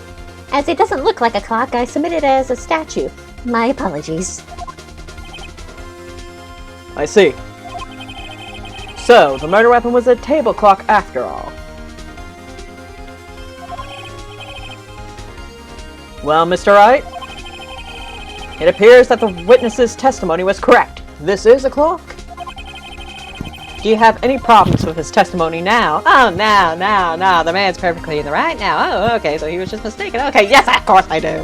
As it doesn't look like a clock, I submit it as a statue. My apologies. I see. So, the murder weapon was a table clock after all. Well, Mr. Wright, it appears that the witness's testimony was correct. This is a clock. Do you have any problems with his testimony now? Oh, no, the man's perfectly in the right now. Oh, okay, so he was just mistaken. Okay, yes, of course I do.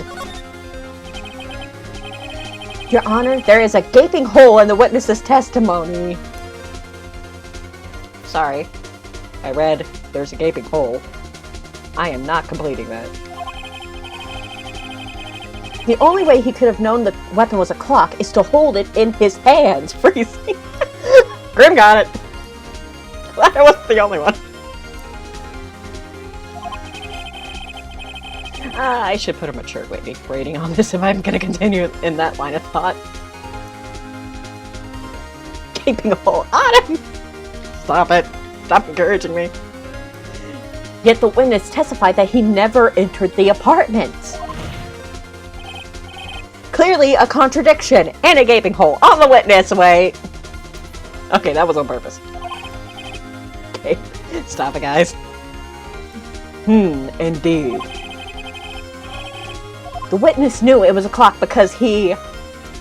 Your Honor, there is a gaping hole in the witness's testimony. Sorry, I read there's a gaping hole. I am not completing that. The only way he could have known the weapon was a clock is to hold it in his hands. Freezing. Grim got it. Glad I wasn't the only one. I should put a mature rating on this if I'm going to continue in that line of thought. Gaping hole. Autumn! Stop it. Stop encouraging me. Yet the witness testified that he never entered the apartment. Clearly a contradiction and a gaping hole on the witness. Wait. Okay, that was on purpose. Okay, stop it, guys. Indeed. The witness knew it was a clock because he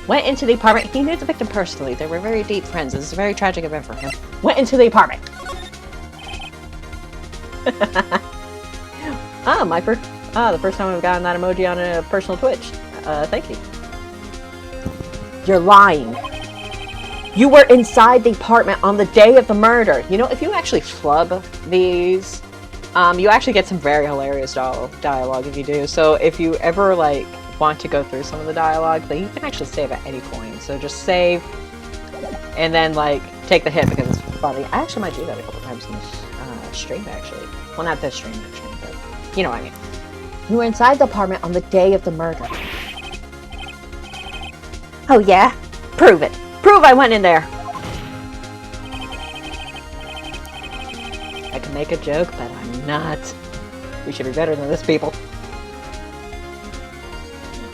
Went into the apartment. He knew the victim personally. They were very deep friends. This is a very tragic event for him. Went into the apartment. The first time I've gotten that emoji on a personal Twitch. Thank you. You're lying. You were inside the apartment on the day of the murder. You know, if you actually flub these, you actually get some very hilarious dialogue if you do. So if you ever, like, want to go through some of the dialogue, like, you can actually save at any point. So just save, and then, like, take the hit because it's funny. I actually might do that a couple times in this stream, actually. Well, not this stream, actually, but you know what I mean. You were inside the apartment on the day of the murder. Oh yeah? Prove it. Prove I went in there. I can make a joke, but I'm not. We should be better than this, people.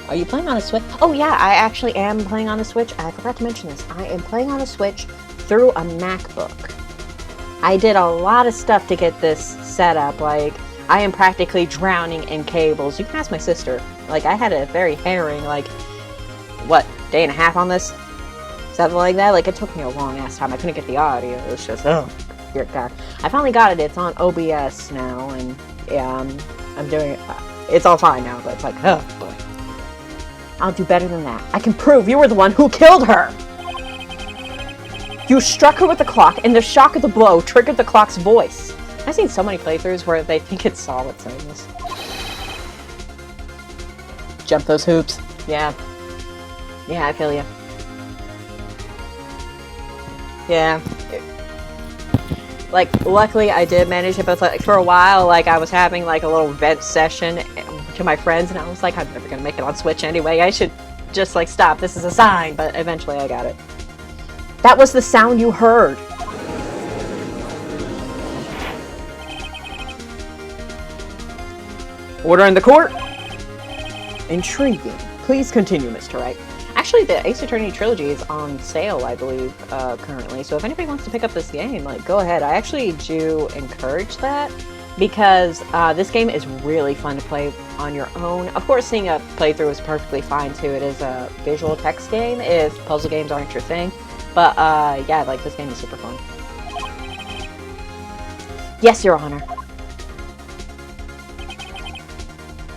Are you playing on a Switch? Oh yeah, I actually am playing on a Switch. I forgot to mention this. I am playing on a Switch through a MacBook. I did a lot of stuff to get this set up. Like, I am practically drowning in cables. You can ask my sister. Like, I had a very harrowing, like, what, day and a half on this? Something like that. Like, it took me a long ass time. I couldn't get the audio. It was just, oh, dear God. I finally got it. It's on OBS now, and yeah, I'm doing it. It's all fine now, but it's like, oh boy. I'll do better than that. I can prove you were the one who killed her! You struck her with the clock, and the shock of the blow triggered the clock's voice. I've seen so many playthroughs where they think it's solid saying this. Jump those hoops. Yeah. Yeah, I feel you. Yeah. Like, luckily I did manage it, but like, for a while, like, I was having like a little vent session to my friends, and I was like, I'm never gonna make it on Switch anyway. I should just like stop. This is a sign, but eventually I got it. That was the sound you heard. Order in the court. Intriguing. Please continue, Mr. Wright. Actually, the Ace Attorney Trilogy is on sale, I believe, currently. So if anybody wants to pick up this game, like, go ahead. I actually do encourage that because this game is really fun to play on your own. Of course, seeing a playthrough is perfectly fine, too. It is a visual text game if puzzle games aren't your thing. But, yeah, like, this game is super fun. Yes, Your Honor.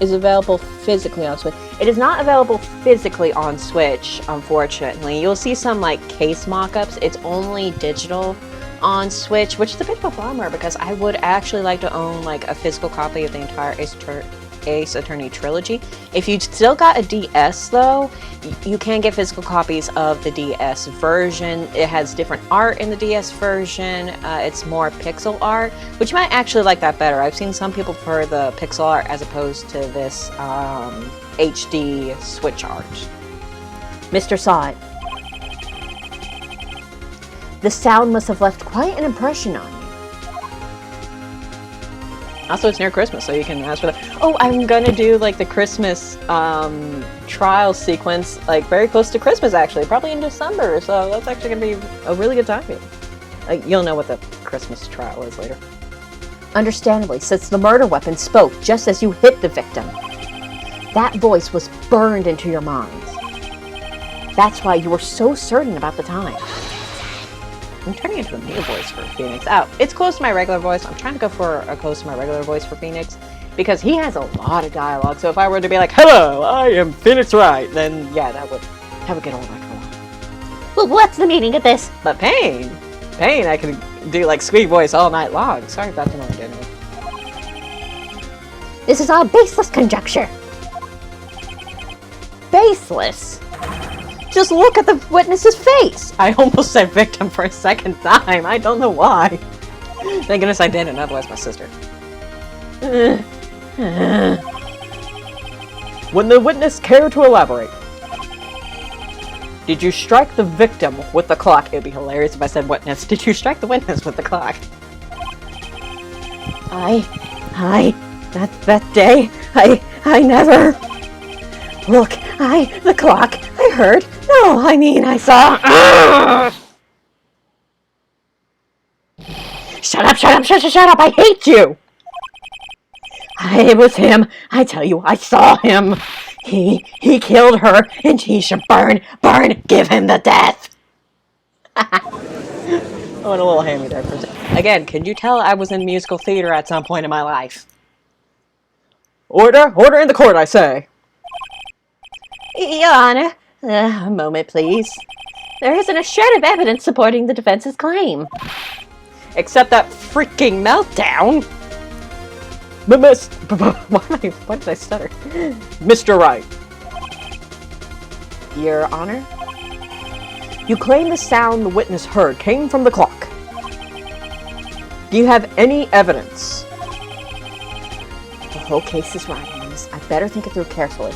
Is available physically on Switch. It is not available physically on Switch, unfortunately. You'll see some, like, case mock-ups. It's only digital on Switch, which is a bit of a bummer because I would actually like to own, like, a physical copy of the entire Ace Attorney Trilogy. If you still got a DS, though, you can get physical copies of the DS version. It has different art in the DS version. It's more pixel art, which you might actually like that better. I've seen some people prefer the pixel art as opposed to this HD Switch art. Mr. saw it. The sound must have left quite an impression on you. Also, it's near Christmas, so you can ask for that. Oh, I'm gonna do, like, the Christmas trial sequence, like, very close to Christmas, actually. Probably in December, so that's actually gonna be a really good time for you. You'll know what the Christmas trial is later. Understandably, since the murder weapon spoke just as you hit the victim. That voice was burned into your mind. That's why you were so certain about the time. I'm turning into a new voice for Phoenix. Oh, it's close to my regular voice. I'm trying to go for a close to my regular voice for Phoenix because he has a lot of dialogue. So if I were to be like, "Hello, I am Phoenix Wright," then yeah, that would get old like a lot. Well, what's the meaning of this? But Pain, I can do like squeak voice all night long. Sorry about the noise, anyway. This is all baseless conjecture. Baseless? Just look at the witness's face! I almost said victim for a second time. I don't know why. Thank goodness I didn't, otherwise my sister. Would the witness care to elaborate? Did you strike the victim with the clock? It'd be hilarious if I said witness. Did you strike the witness with the clock? That day, I never... Look, the clock, I heard. No, I mean, I saw... Shut up, I hate you! It was him. I tell you, I saw him. He killed her, and he should burn, give him the death. I went a little hammy there for a second. Again, can you tell I was in musical theater at some point in my life? Order! Order in the court, I say! Your Honor, a moment, please. There isn't a shred of evidence supporting the defense's claim. Except that freaking meltdown! Why did I stutter? Mr. Wright. Your Honor? You claim the sound the witness heard came from the clock. Do you have any evidence? The whole case is riding on this. I better think it through carefully.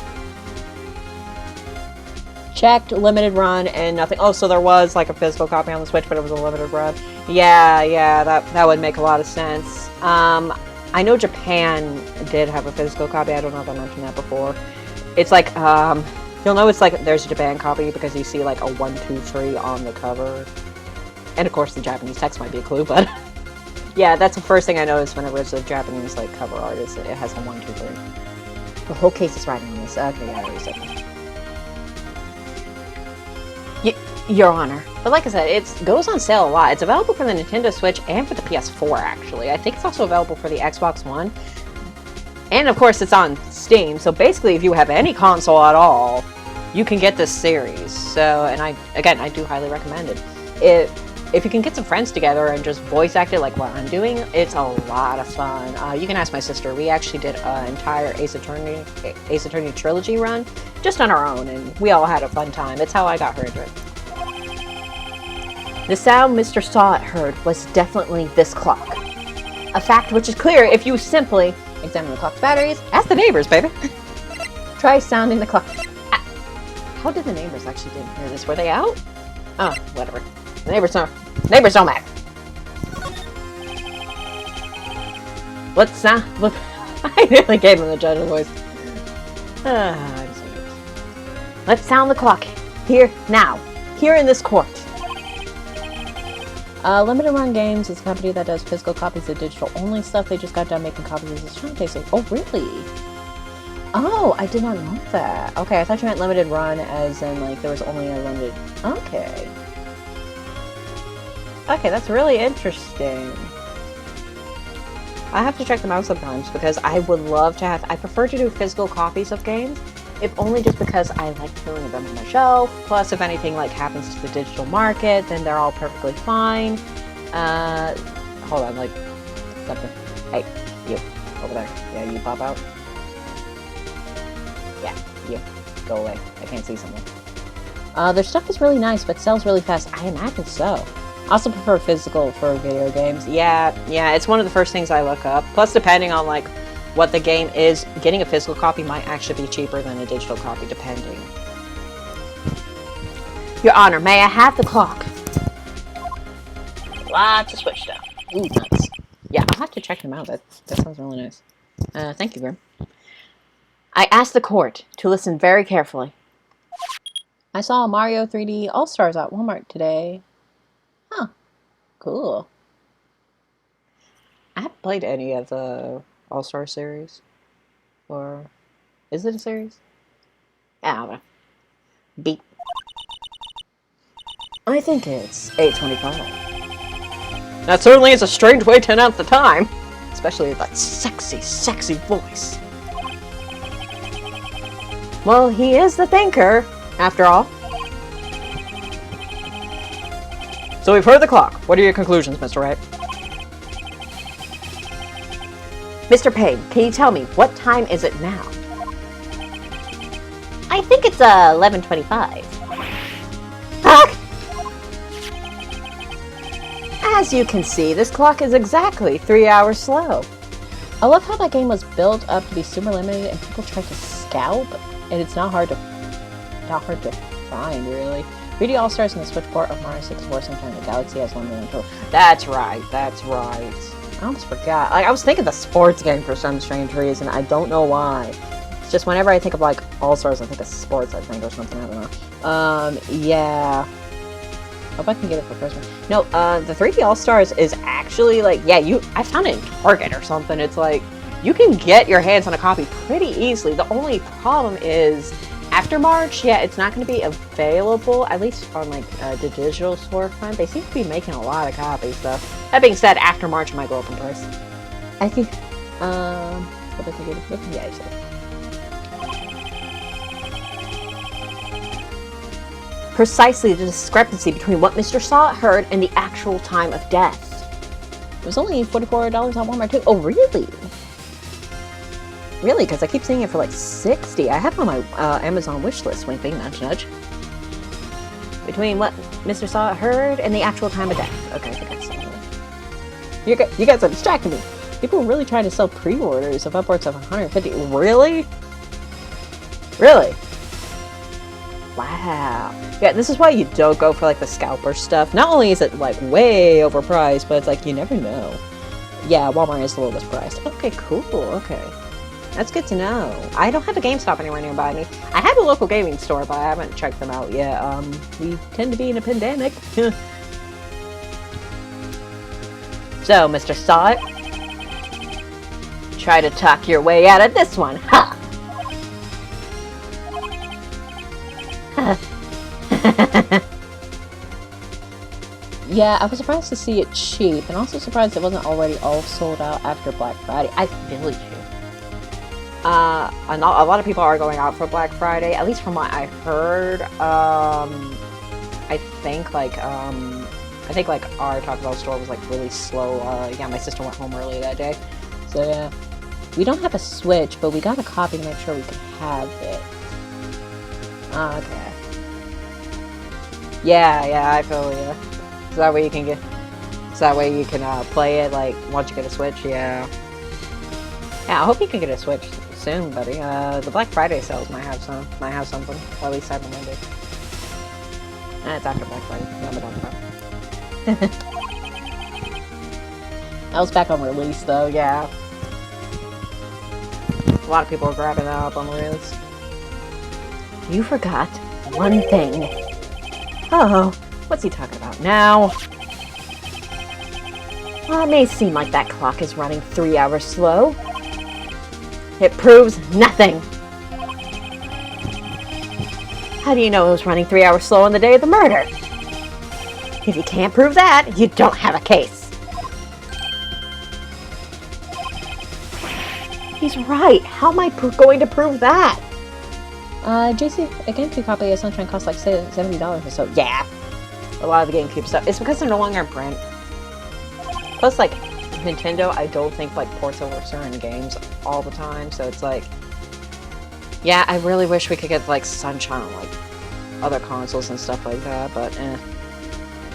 Checked, limited run, and nothing. Oh, so there was like a physical copy on the Switch, but it was a limited run. Yeah, that would make a lot of sense. I know Japan did have a physical copy. I don't know if I mentioned that before. It's like, you'll know it's like there's a Japan copy because you see like a 1, 2, 3 on the cover. And of course the Japanese text might be a clue, but yeah, that's the first thing I noticed whenever it's a Japanese like cover art is it has a 1, 2, 3. The whole case is riding on this. Okay, yeah, I already said that. Your Honor. But like I said, it goes on sale a lot. It's available for the Nintendo Switch and for the PS4, actually. I think it's also available for the Xbox One. And of course, it's on Steam. So basically, if you have any console at all, you can get this series. So, and I do highly recommend it. If you can get some friends together and just voice act it like what I'm doing, it's a lot of fun. You can ask my sister. We actually did an entire Ace Attorney Trilogy run just on our own, and we all had a fun time. It's how I got her into it. The sound Mr. Saw heard was definitely this clock. A fact which is clear if you simply examine the clock's batteries. Ask the neighbors, baby. Try sounding the clock. How did the neighbors actually didn't hear this? Were they out? Oh, whatever. The neighbors don't matter. Let's sound. I nearly gave him the judge's voice. I'm so nervous. Let's sound the clock. Here, now. Here in this court. Limited Run Games is a company that does physical copies of digital only stuff. They just got done making copies of this Shantae thing. Oh, really? Oh, I did not know that. Okay, I thought you meant limited run as in, like, there was only a limited... Okay. Okay, that's really interesting. I have to check them out sometimes because I would love to have... I prefer to do physical copies of games, if only just because I like the feeling of them on my shelf. Plus, if anything like happens to the digital market, then they're all perfectly fine. Hold on, like something. Hey, you over there? Yeah, you pop out. Yeah, you go away. I can't see something. Their stuff is really nice, but sells really fast. I imagine so. I also prefer physical for video games. Yeah, it's one of the first things I look up. Plus, depending on like what the game is, getting a physical copy might actually be cheaper than a digital copy, depending. Your Honor, may I have the clock? Lots of Switch stuff. Ooh, nice. Yeah, I'll have to check them out. That sounds really nice. Thank you, Grim. I asked the court to listen very carefully. I saw Mario 3D All-Stars at Walmart today. Huh. Cool. I haven't played any of the All-Star series. Or is it a series? I don't know. Beep. I think it's 8:25. That certainly is a strange way to announce the time. Especially with that sexy, sexy voice. Well, he is the thinker, after all. So we've heard the clock. What are your conclusions, Mr. Wright? Mr. Payne, can you tell me, what time is it now? I think it's 11:25. As you can see, this clock is exactly 3 hours slow. I love how that game was built up to be super limited and people tried to scalp, and it's not hard to find, really. 3D All-Stars and the Switch port of Mario 64 sometime in the Galaxy has 1 million total. That's right. I almost forgot. Like, I was thinking the sports game for some strange reason. I don't know why. It's just whenever I think of, like, All-Stars, I think of sports, I think, or something. I don't know. Yeah. Hope I can get it for Christmas. No, the 3D All-Stars is actually, like, yeah, I found it in Target or something. It's like, you can get your hands on a copy pretty easily. The only problem is after March, yeah, it's not going to be available, at least on like the digital storefront. They seem to be making a lot of copies, though. That being said, after March, it might go up in price. I think, what did I get? Yeah, I said. Precisely the discrepancy between what Mr. Saw heard and the actual time of death. It was only $44 on Walmart too. Oh, really? Really? Because I keep seeing it for like $60. I have it on my Amazon wish list. Wink, wink, nudge, nudge. Between what Mr. Saw heard and the actual time of death. Okay, I think I saw that. You guys are distracting me. People are really trying to sell pre-orders of upwards of $150. Really? Really? Wow. Yeah, this is why you don't go for like the scalper stuff. Not only is it like way overpriced, but it's like you never know. Yeah, Walmart is the lowest priced. Okay, cool. Okay. That's good to know. I don't have a GameStop anywhere nearby me. I have a local gaming store, but I haven't checked them out yet. We tend to be in a pandemic. So, Mr. Saw It, try to talk your way out of this one, huh? Yeah, I was surprised to see it cheap, and also surprised it wasn't already all sold out after Black Friday. I feel you. A lot of people are going out for Black Friday, at least from what I heard. I think like our Taco Bell store was like really slow. Yeah, my sister went home early that day. So yeah, we don't have a Switch, but we got a copy to make sure we could have it. Okay. Yeah, I feel you. So that way you can play it like once you get a Switch. Yeah. Yeah, I hope you can get a Switch soon, buddy. The Black Friday sales might have something. Or at least Cyber Monday. It's after Black Friday. I was back on release though. Yeah. A lot of people are grabbing that up on release. You forgot one thing. Oh, what's he talking about now? Well, it may seem like that clock is running 3 hours slow. It proves nothing. How do you know it was running 3 hours slow on the day of the murder? If you can't prove that, you don't have a case. He's right. How am I going to prove that? JC, a GameCube copy of Sunshine costs like $70 or so. Yeah. A lot of the GameCube stuff. It's because they're no longer in print. Plus, like, Nintendo, I don't think, like, ports over certain games all the time, so it's like... Yeah, I really wish we could get, like, Sunshine on, like, other consoles and stuff like that, but, eh.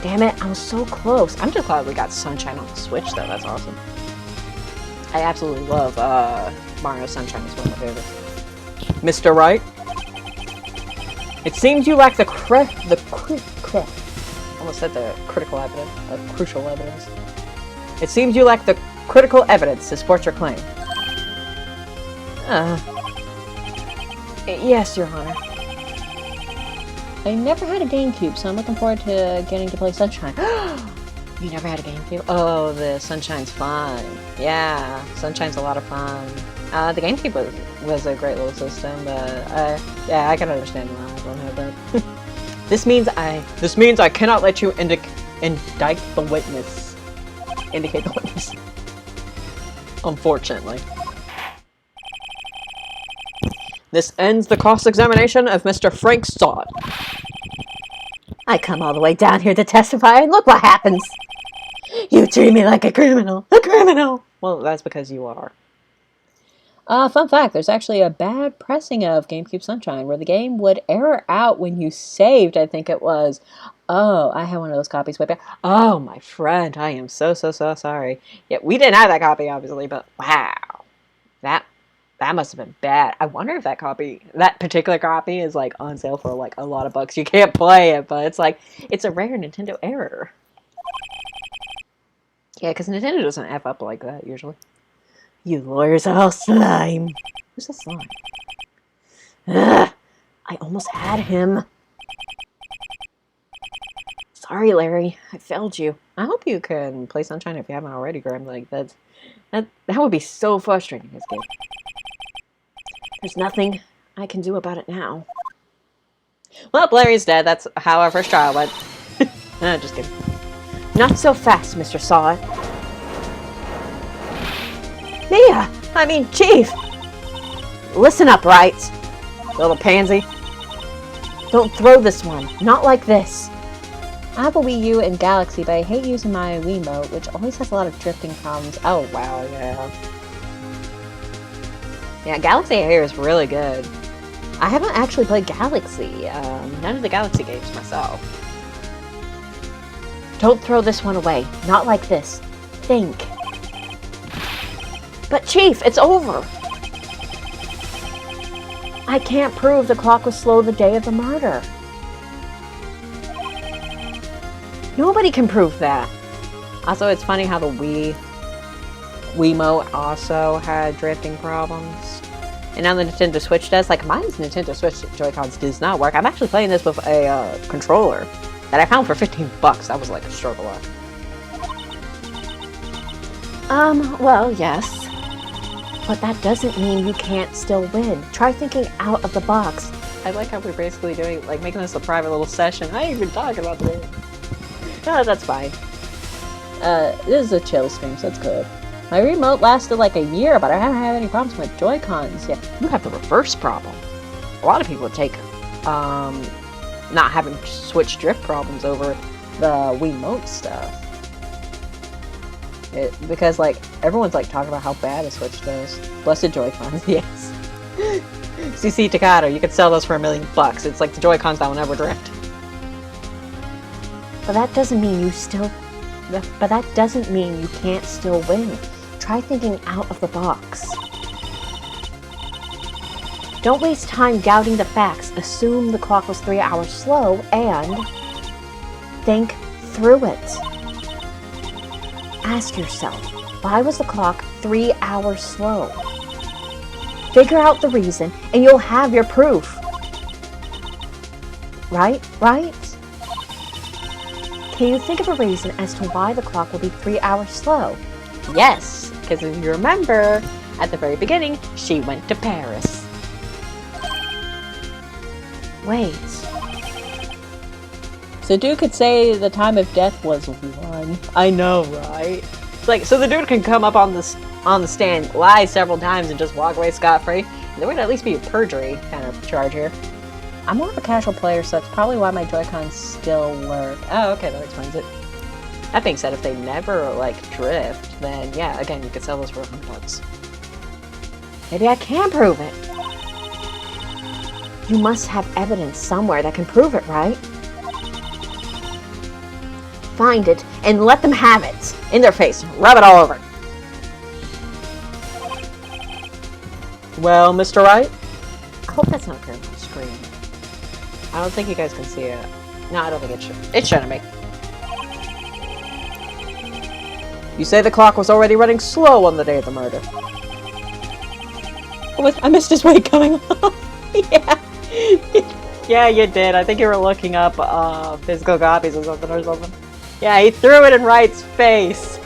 Damn it, I was so close. I'm just glad we got Sunshine on the Switch, though. That's awesome. I absolutely love, Mario Sunshine. It's one of my favorites. Mr. Wright? It seems you lack almost said the critical evidence, crucial evidence. It seems you lack the critical evidence to support your claim. Yes, Your Honor. I never had a GameCube, so I'm looking forward to getting to play Sunshine. You never had a GameCube? Oh, the Sunshine's fun. Yeah, Sunshine's a lot of fun. The GameCube was a great little system, but yeah, I can understand why I don't have that. This means I cannot let you indict the witness. Indicate the witness. Unfortunately. This ends the cross-examination of Mr. Frank Stott. I come all the way down here to testify, and look what happens. You treat me like a criminal. A criminal! Well, that's because you are. Fun fact, there's actually a bad pressing of GameCube Sunshine where the game would error out when you saved, I think it was. Oh, I had one of those copies way back. Oh, my friend, I am so sorry. Yeah, we didn't have that copy, obviously, but wow. That must have been bad. I wonder if that particular copy is, like, on sale for, like, a lot of bucks. You can't play it, but it's, like, it's a rare Nintendo error. Yeah, because Nintendo doesn't F up like that, usually. You lawyers are all slime. Who's the slime? Ugh, I almost had him. So Sorry, Larry. I failed you. I hope you can play Sunshine if you haven't already, Graham. Like, that would be so frustrating, this game. There's nothing I can do about it now. Well, Larry's dead. That's how our first trial went. Just kidding. Not so fast, Mr. Saw It. Mia! I mean, Chief! Listen up, Wright. Little pansy. Don't throw this one. Not like this. I have a Wii U and Galaxy, but I hate using my Wiimote, which always has a lot of drifting problems. Oh, wow, yeah. Yeah, Galaxy here is really good. I haven't actually played Galaxy. None of the Galaxy games myself. Don't throw this one away. Not like this. Think. But Chief, it's over. I can't prove the clock was slow the day of the murder. Nobody can prove that. Also, it's funny how the Wiimote also had drifting problems. And now the Nintendo Switch does. Like, mine's Nintendo Switch Joy-Cons does not work. I'm actually playing this with a controller that I found for $15. That was like a stroke of luck. Well, yes. But that doesn't mean you can't still win. Try thinking out of the box. I like how we're basically doing, like, making this a private little session. I ain't even talking about the game. No, that's fine. This is a chill stream, so it's good. My remote lasted like a year, but I haven't had any problems with Joy-Cons yet. You have the reverse problem. A lot of people would take, not having Switch drift problems over the Wiimote stuff. Because, like, everyone's, like, talking about how bad a Switch does. Blessed Joy-Cons, yes. CC Takata, you could sell those for $1 million. It's like the Joy-Cons that will never drift. But that doesn't mean you can't still win. Try thinking out of the box. Don't waste time doubting the facts. Assume the clock was 3 hours slow and think through it. Ask yourself, why was the clock 3 hours slow? Figure out the reason and you'll have your proof. Right? Can you think of a reason as to why the clock will be 3 hours slow? Yes, because if you remember, at the very beginning, she went to Paris. Wait. So dude could say the time of death was 1. I know, right? Like, so the dude can come up on the stand, lie several times, and just walk away scot-free. There would at least be a perjury kind of charge here. I'm more of a casual player, so that's probably why my Joy-Cons still work. Oh, okay, that explains it. That being said, if they never, like, drift, then yeah, again, you could sell those for $100. Maybe I can prove it. You must have evidence somewhere that can prove it, right? Find it and let them have it. In their face. Rub it all over. Well, Mr. Wright? I hope that's not appearing on the screen. I don't think you guys can see it. No, I don't think it should. It shouldn't be. You say the clock was already running slow on the day of the murder. I missed his weight coming off. Yeah. Yeah, you did. I think you were looking up physical copies or something. Yeah, he threw it in Wright's face.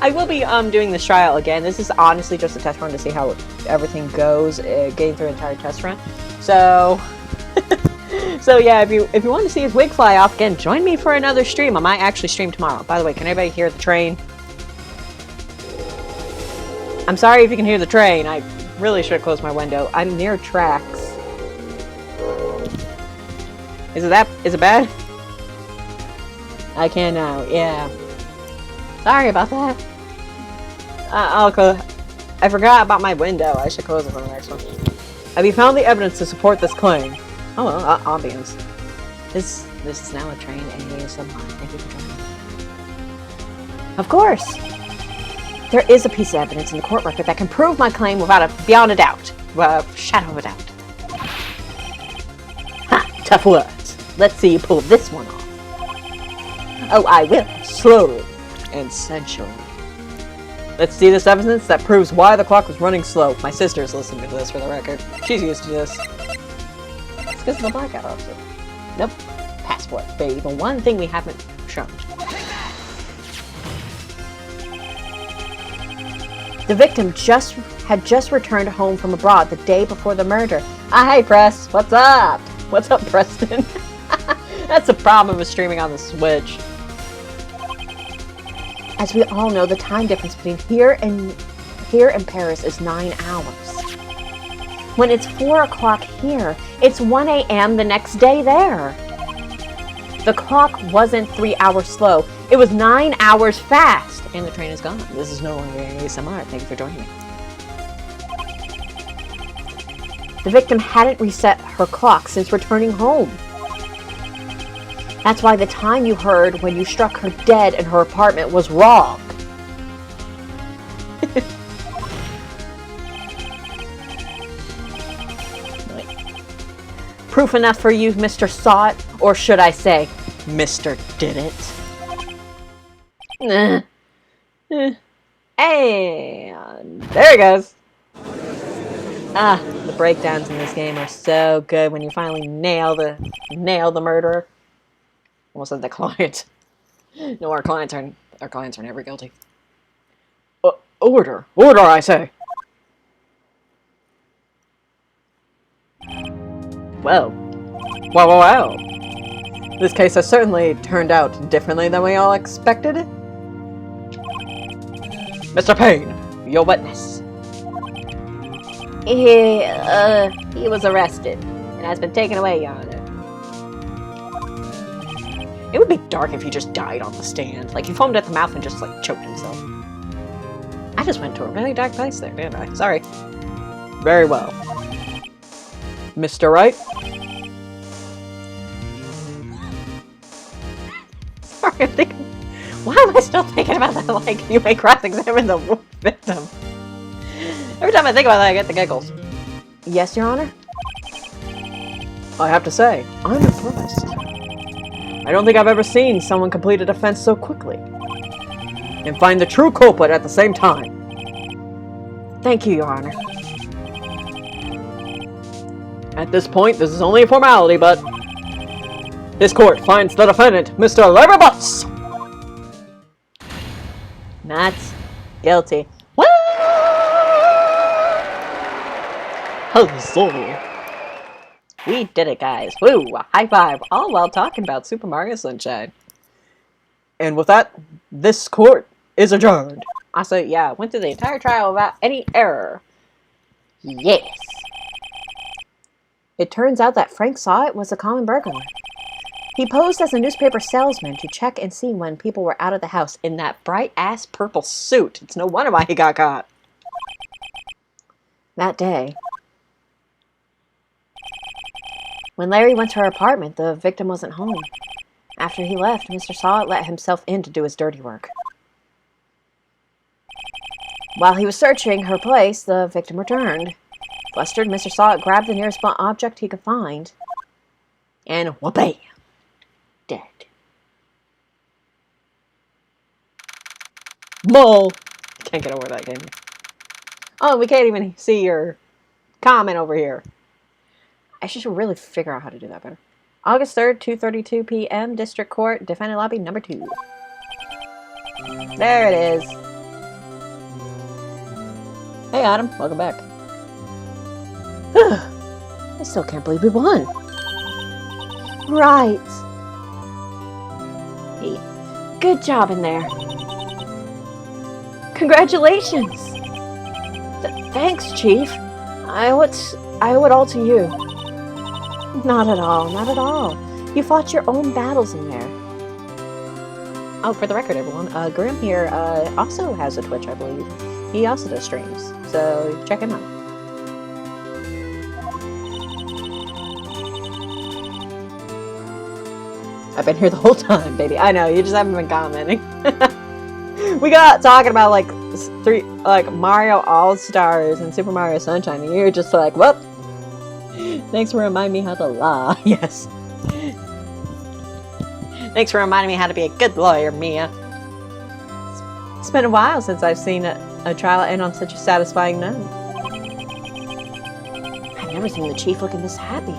I will be doing this trial again. This is honestly just a test run to see how everything goes, getting through an entire test run. So, so yeah, if you want to see his wig fly off again, join me for another stream. I might actually stream tomorrow. By the way, can anybody hear the train? I'm sorry if you can hear the train. I really should have closed my window. I'm near tracks. Is it bad? I can now, yeah. Sorry about that. I'll close. I forgot about my window. I should close it for the next one. Have you found the evidence to support this claim? Oh well, ambience. This is now a train ASMR. Thank you for joining. Of course. There is a piece of evidence in the court record that can prove my claim beyond a doubt. Shadow of a doubt. Ha! Tough words. Let's see you pull this one off. Oh, I will. Slowly and sensually. Let's see this evidence that proves why the clock was running slow. My sister's listening to this for the record. She's used to this. It's because of the blackout officer. Nope. Pass. for it, baby. The one thing we haven't shown. The victim had just returned home from abroad the day before the murder. Hey, Press. What's up? What's up, Preston? That's the problem with streaming on the Switch. As we all know, the time difference between here and Paris is 9 hours. When it's 4 o'clock here, it's 1 a.m. the next day there. The clock wasn't 3 hours slow. It was 9 hours fast. And the train is gone. This is no longer ASMR. Thank you for joining me. The victim hadn't reset her clock since returning home. That's why the time you heard when you struck her dead in her apartment was wrong. Proof enough for you, Mr. Saw It, or should I say, Mr. Did It. And there it goes. Ah, the breakdowns in this game are so good when you finally nail the murderer. Almost said the client. No, our clients are never guilty. Order, I say. Well. This case has certainly turned out differently than we all expected. Mr. Payne, your witness. He was arrested and has been taken away, Your Honor. It would be dark if he just died on the stand. Like, he foamed at the mouth and just, like, choked himself. I just went to a really dark place there, didn't I? Sorry. Very well. Mr. Wright? Sorry, I'm thinking... Why am I still thinking about that, like, you may cross-examine the victim? Every time I think about that, I get the giggles. Yes, Your Honor? I have to say, I'm impressed. I don't think I've ever seen someone complete a defense so quickly. And find the true culprit at the same time. Thank you, Your Honor. At this point, this is only a formality, but... This court finds the defendant, Mr. Larry Butts! Not guilty. Woo! Huzzah! We did it, guys. Woo! High five! All while talking about Super Mario Sunshine. And with that, this court is adjourned. Also, yeah, went through the entire trial without any error. Yes! It turns out that Frank Saw It was a common burglar. He posed as a newspaper salesman to check and see when people were out of the house In that bright-ass purple suit. It's no wonder why he got caught. that day. When Larry went to her apartment, the victim wasn't home. After he left, Mr. Saw It let himself in to do his dirty work. While he was searching her place, the victim returned. Flustered, Mr. Saw It grabbed the nearest blunt object he could find. And whoopee! Dead. Mole! Can't get over that game. Oh, we can't even see your comment over here. I should really figure out how to do that better. August 3rd, 2:32 p.m. District Court, Defendant Lobby number 2. There it is. Hey, Adam. Welcome back. I still can't believe we won. Right. Hey, good job in there. Congratulations. Thanks, Chief. I owe it all to you. Not at all, not at all. You fought your own battles in there. Oh, for the record, everyone, Grim here also has a Twitch, I believe. He also does streams, so check him out. I've been here the whole time, baby. I know, you just haven't been commenting. We got talking about like Mario All-Stars and Super Mario Sunshine, and you're just like, well, thanks for reminding me how to lie. Yes. Thanks for reminding me how to be a good lawyer, Mia. It's been a while since I've seen a trial end on such a satisfying note. I've never seen the Chief looking this happy.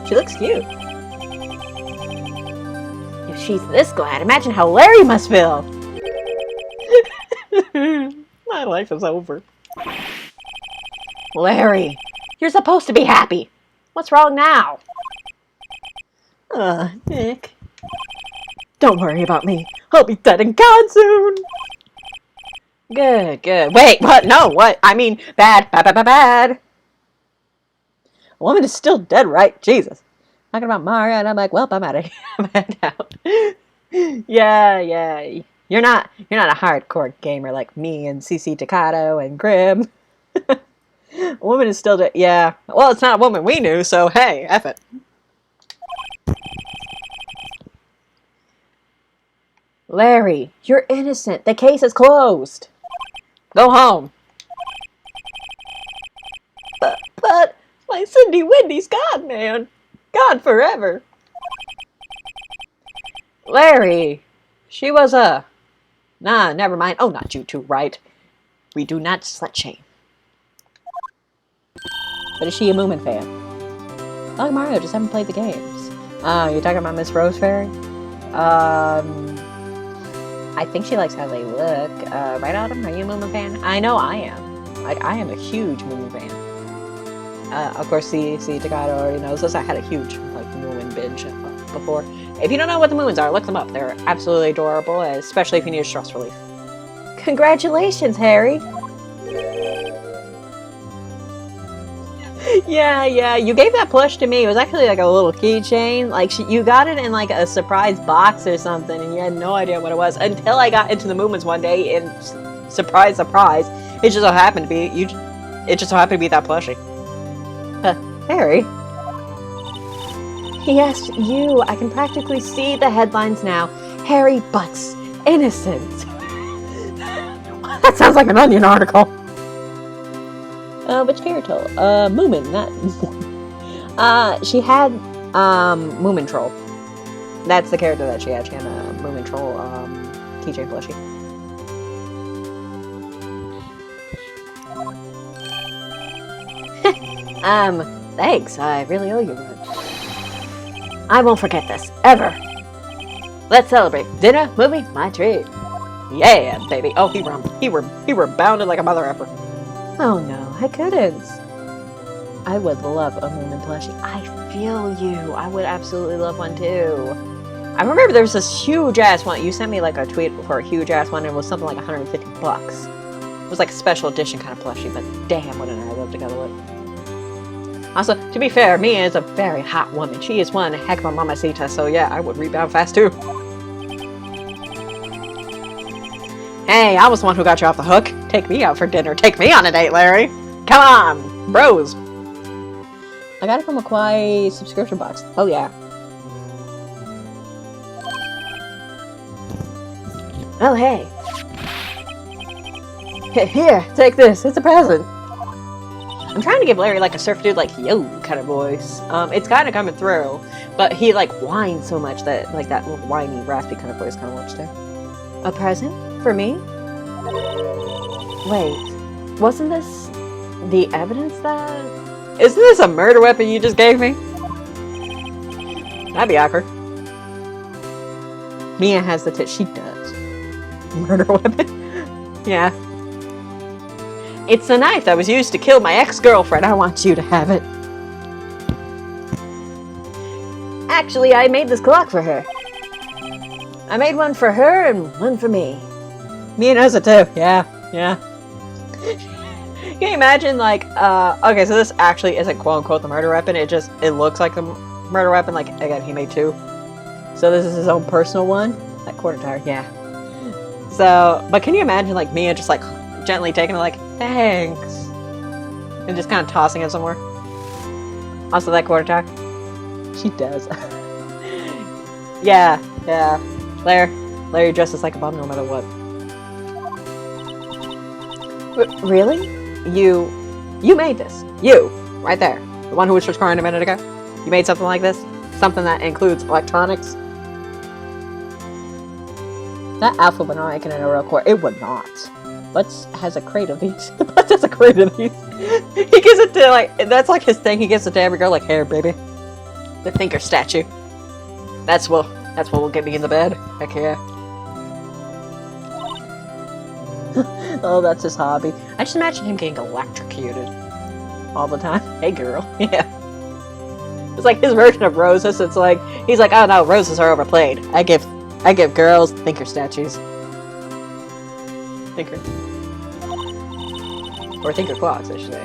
She looks cute. If she's this glad, imagine how Larry must feel. My life is over. Larry, you're supposed to be happy. What's wrong now? Nick. Don't worry about me. I'll be dead and gone soon. Good, good. Wait, what? No, what? I mean, bad, bad, bad, bad, bad. A woman is still dead, right? Jesus. Talking about Mario, and I'm like, well, I'm out of here. I'm out. Yeah. You're not a hardcore gamer like me and CC Takato and Grim. A woman is still dead. Yeah. Well, it's not a woman we knew, so hey, F it. Larry, you're innocent. The case is closed. Go home. But my Cindy Wendy's gone, man. Gone forever. Larry, she was a... Nah, never mind. Oh, not you two, Wright. We do not slut shame. But is she a Moomin fan? Like Mario, just haven't played the games. Oh, you're talking about Miss Rose Fairy? I think she likes how they look. Right, Autumn? Are you a Moomin fan? I know I am. I am a huge Moomin fan. Of course, see, Takato already knows this. I had a huge Moomin binge before. If you don't know what the Moomins are, look them up. They're absolutely adorable, especially if you need stress relief. Congratulations, Harry. Yeah. You gave that plush to me. It was actually like a little keychain. Like you got it in like a surprise box or something, and you had no idea what it was until I got into the Moomins one day. And surprise, it just so happened to be It just so happened to be that plushie. Harry? Yes, you. I can practically see the headlines now. Harry Butts, innocent. That sounds like an Onion article. Which character? Moomin, not... She had, Moomin Troll. That's the character that she had. She had a Moomin Troll, keychain plushie. Thanks. I really owe you one. I won't forget this, ever. Let's celebrate. Dinner, movie, my treat. Yeah, baby. Oh, he rebounded like a mother effer. Oh no, I couldn't. I would love a Moomin plushie. I feel you. I would absolutely love one too. I remember there was this huge ass one. You sent me like a tweet for a huge ass one, and it was something like $150. It was like a special edition kind of plushie, but damn, wouldn't I live together with? Also, to be fair, Mia is a very hot woman. She is one heck of a mamacita, so yeah, I would rebound fast too. Hey, I was the one who got you off the hook. Take me out for dinner. Take me on a date, Larry. Come on, bros. I got it from a Kawaii subscription box. Oh yeah. Oh hey. Here, take this. It's a present. I'm trying to give Larry like a surf dude, like yo kind of voice. It's kind of coming through, but he like whines so much that like that whiny, raspy kind of voice kind of works too. A present? For me? Wait, wasn't this the evidence that... Isn't this a murder weapon you just gave me? That'd be awkward. Mia has the she does. Murder weapon? Yeah. It's the knife that was used to kill my ex-girlfriend. I want you to have it. Actually, I made this clock for her. I made one for her and one for me. Mia knows it too. Yeah. Can you imagine, like, okay, so this actually isn't quote-unquote the murder weapon. It looks like the murder weapon. Like, again, he made two. So this is his own personal one. That quarter tire, yeah. So, but can you imagine, like, Mia just, like, gently taking it, like, thanks. And just kind of tossing it somewhere. Also, that quarter tire. She does. Yeah. Larry dresses like a bum no matter what. Really? You made this. You, right there. The one who was just crying a minute ago. You made something like this? Something that includes electronics? That Alpha would not make it in a real core. It would not. Butts has a crate of these. Butts has a crate of these. He gives it to, like, that's like his thing. He gives it to every girl, like, here, baby. The thinker statue. That's That's what will get me in the bed. Heck yeah. Oh, that's his hobby. I just imagine him getting electrocuted all the time. Hey, girl. Yeah. It's like his version of roses. It's like he's like, oh no, roses are overplayed. I give girls thinker statues. Thinker. Or thinker clocks, I should say.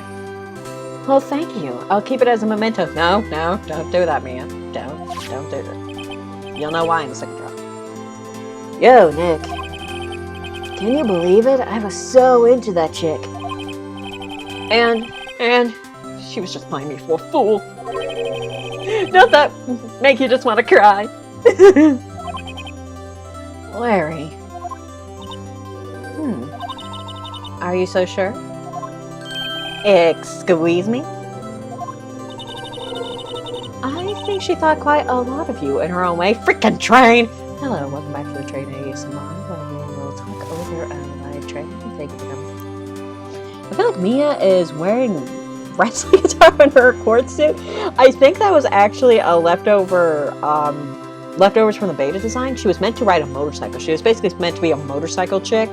Well, thank you. I'll keep it as a memento. No, don't do that, man. Don't do that. You'll know why in the second drop. Yo, Nick. Can you believe it? I was so into that chick. And she was just playing me for a fool. Don't that make you just want to cry? Larry. Are you so sure? Excuse me? I think she thought quite a lot of you in her own way. Freaking train! Hello, welcome back to the Train ASMR, where we will talk over a live train. Thank you for coming. I feel like Mia is wearing wrestling guitar in her court suit. I think that was actually a leftovers from the beta design. She was meant to ride a motorcycle. She was basically meant to be a motorcycle chick.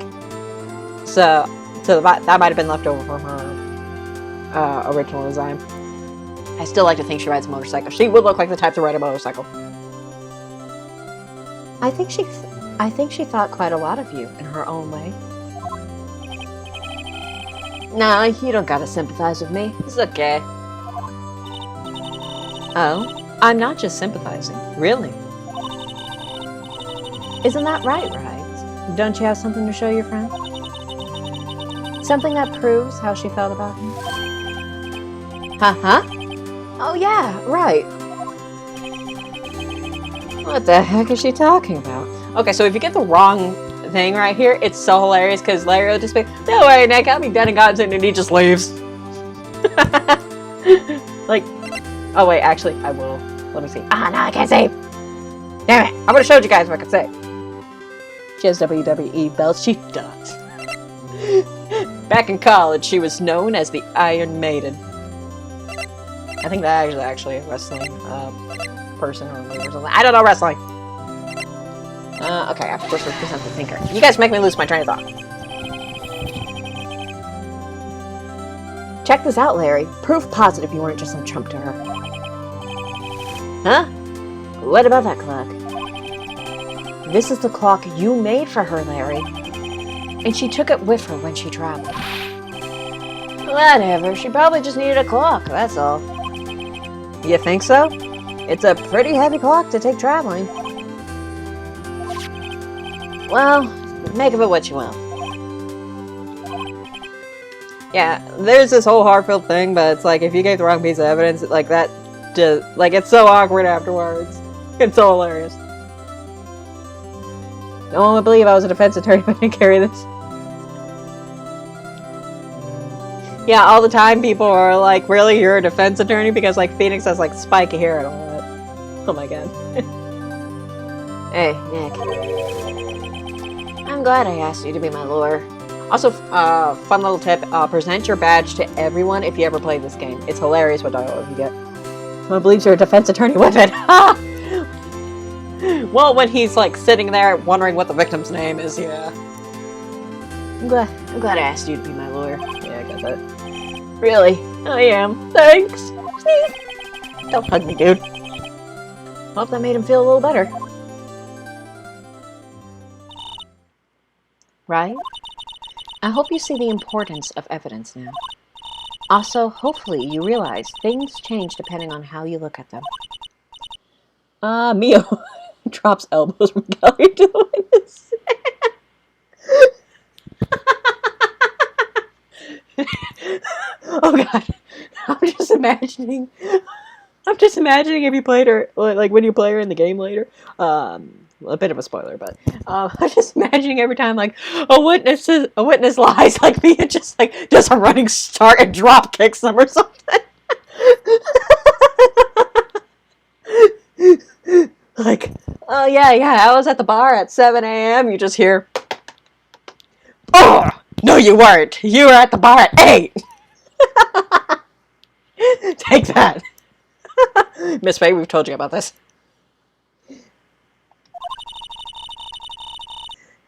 So that might have been left over from her original design. I still like to think she rides a motorcycle. She would look like the type to ride a motorcycle. I think she thought quite a lot of you in her own way. Nah, you don't gotta sympathize with me. It's okay. Oh, I'm not just sympathizing. Really? Isn't that right? Don't you have something to show your friend? Something that proves how she felt about him? Huh? Oh yeah, right. What the heck is she talking about? Okay, so if you get the wrong thing right here, it's so hilarious because Larry will just be, don't worry, Nick, I'll be done in God's and he just leaves. Like, oh wait, actually, I will. Let me see. Ah, no, I can't save. Damn it, I would have showed you guys what I could say. She has WWE belts. She does. Back in college, she was known as the Iron Maiden. I think that is actually a wrestling person or move or something. I don't know wrestling. Okay, I have to first represent the thinker. You guys make me lose my train of thought. Check this out, Larry. Proof positive you weren't just some chump to her. Huh? What about that clock? This is the clock you made for her, Larry. And she took it with her when she traveled. Whatever, she probably just needed a clock, that's all. You think so? It's a pretty heavy clock to take traveling. Well, make of it what you will. Yeah, there's this whole heartfelt thing, but it's like if you gave the wrong piece of evidence, like that, just like it's so awkward afterwards. It's so hilarious. No one would believe I was a defense attorney when I carry this. Yeah, all the time people are like, really, you're a defense attorney? Because like Phoenix has like spiky hair and all that. Oh my god. Hey, Nick. I'm glad I asked you to be my lawyer. Also, fun little tip, present your badge to everyone if you ever play this game. It's hilarious what dialogue you get. Someone believes you're a defense attorney with it. Well, when he's like sitting there wondering what the victim's name is, yeah. I'm glad I asked you to be my lawyer. Yeah, I got that. Really? I am. Thanks. Don't hug me, dude. Hope that made him feel a little better. Right? I hope you see the importance of evidence now. Also, hopefully you realize things change depending on how you look at them. Mio drops elbows from gallery to the witness. Oh god. I'm just imagining if you played her, like when you play her in the game later, a bit of a spoiler, but I'm just imagining every time like a witness lies, like Mia just like does a running start and drop kicks them or something. Like, oh yeah, I was at the bar at 7 a.m. You just hear, oh no, you weren't. You were at the bar at 8. Take that. Miss Faye, we've told you about this.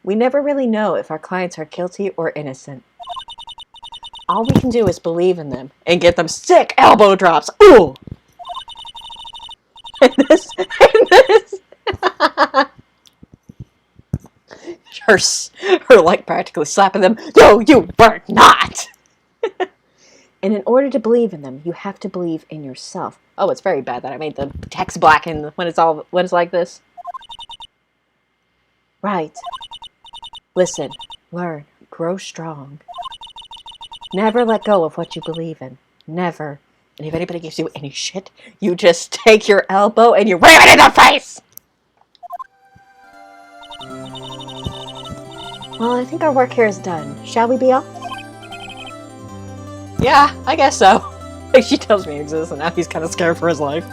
We never really know if our clients are guilty or innocent. All we can do is believe in them and get them sick elbow drops. Ooh! And this. her like practically slapping them. No, you were not! And in order to believe in them, you have to believe in yourself. Oh, it's very bad that I made the text black when it's like this. Right. Listen, learn, grow strong. Never let go of what you believe in. Never. And if anybody gives you any shit, you just take your elbow and you ram it in their face! Well, I think our work here is done. Shall we be off? Yeah, I guess so. She tells me he exists and now he's kind of scared for his life.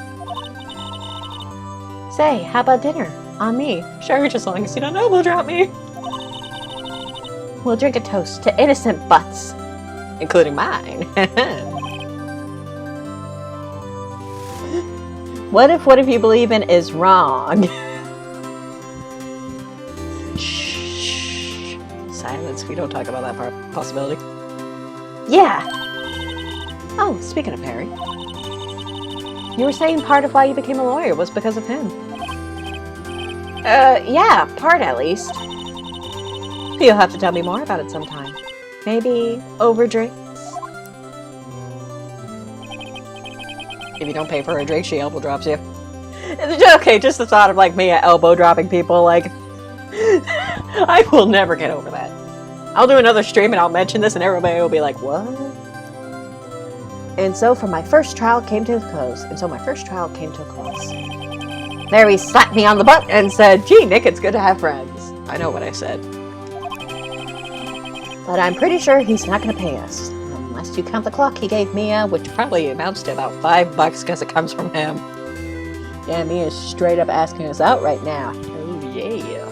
Say, how about dinner? On me. Sure, just as long as you don't elbow drop me. We'll drink a toast to innocent butts. Including mine. What if you believe in is wrong? Shh. Silence. We don't talk about that possibility. Yeah. Oh, speaking of Harry. You were saying part of why you became a lawyer was because of him. Yeah, part at least. You'll have to tell me more about it sometime. Maybe over drinks? If you don't pay for her drink, she elbow drops you. Okay, just the thought of like me elbow dropping people, like I will never get over that. I'll do another stream and I'll mention this and everybody will be like, what? And so my first trial came to a close. Mary slapped me on the butt and said, gee, Nick, it's good to have friends. I know what I said. But I'm pretty sure he's not going to pay us. Unless you count the clock he gave Mia, Which probably amounts to about $5 because it comes from him. Yeah, Mia's straight up asking us out right now. Oh, yeah.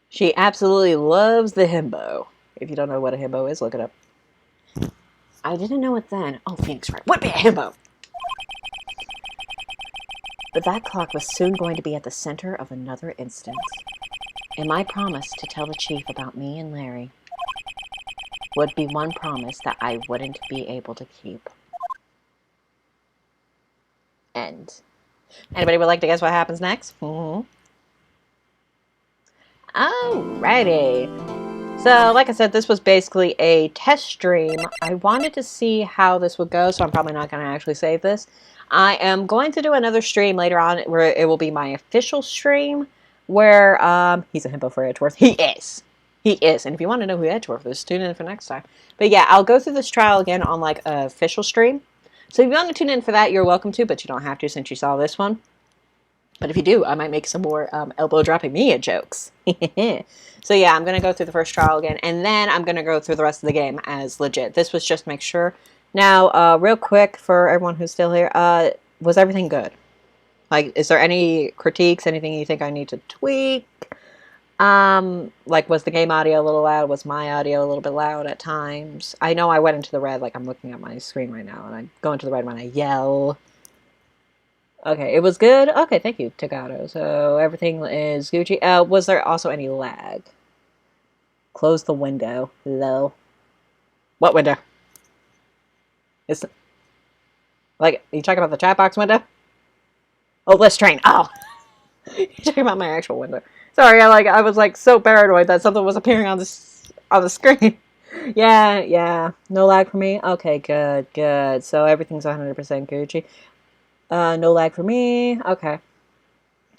She absolutely loves the himbo. If you don't know what a himbo is, look it up. I didn't know it then. Oh, Phoenix Wright would be a himbo. But that clock was soon going to be at the center of another instance. And my promise to tell the chief about me and Larry would be one promise that I wouldn't be able to keep. End. Anybody would like to guess what happens next? Mm-hmm. Alrighty. So, like I said, this was basically a test stream. I wanted to see how this would go, so I'm probably not going to actually save this. I am going to do another stream later on where it will be my official stream where, he's a himbo for Edgeworth. He is. And if you want to know who Edgeworth is, tune in for next time. But yeah, I'll go through this trial again on like an official stream. So if you want to tune in for that, you're welcome to, but you don't have to since you saw this one. But if you do, I might make some more elbow dropping Mia jokes. So yeah, I'm going to go through the first trial again, and then I'm going to go through the rest of the game as legit. This was just to make sure. Now, real quick for everyone who's still here, was everything good? Like, is there any critiques, anything you think I need to tweak? Like, was the game audio a little loud? Was my audio a little bit loud at times? I know I went into the red, like I'm looking at my screen right now, and I go into the red when I yell. Okay, it was good. Okay, thank you, Tagato. So everything is Gucci. Was there also any lag? Close the window. Hello. What window? It's like, are you talking about the chat box window? Oh, list train. Oh, you're talking about my actual window. Sorry, I was like so paranoid that something was appearing on the screen. Yeah. No lag for me. Okay, good. So everything's 100% Gucci. No lag for me. Okay.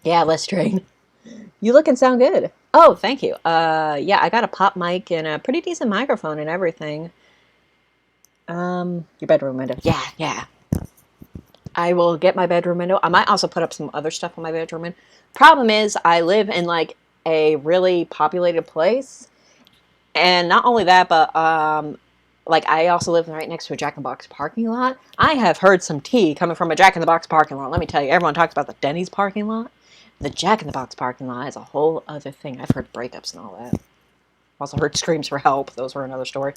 Yeah, list train. You look and sound good. Oh, thank you. Yeah, I got a pop mic and a pretty decent microphone and everything. Your bedroom window. Yeah. I will get my bedroom window. I might also put up some other stuff on my bedroom window. Problem is, I live in like a really populated place. And not only that, but like I also live right next to a Jack in the Box parking lot. I have heard some tea coming from a Jack in the Box parking lot. Let me tell you, everyone talks about the Denny's parking lot. The Jack in the Box parking lot is a whole other thing. I've heard breakups and all that. I've also heard screams for help. Those were another story.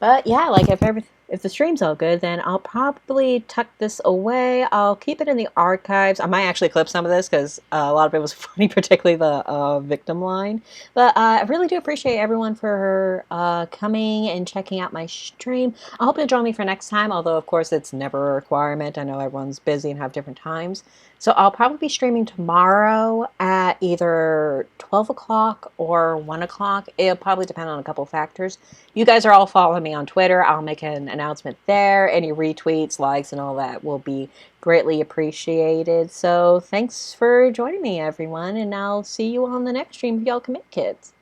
But yeah, like if everything... if the stream's all good, then I'll probably tuck this away. I'll keep it in the archives. I might actually clip some of this because a lot of it was funny, particularly the victim line. But I really do appreciate everyone for coming and checking out my stream. I hope you'll join me for next time, although, of course, it's never a requirement. I know everyone's busy and have different times. So I'll probably be streaming tomorrow at either 12 o'clock or 1 o'clock. It'll probably depend on a couple factors. You guys are all following me on Twitter. I'll make an announcement there. Any retweets, likes, and all that will be greatly appreciated. So thanks for joining me, everyone, and I'll see you on the next stream if y'all commit, kids.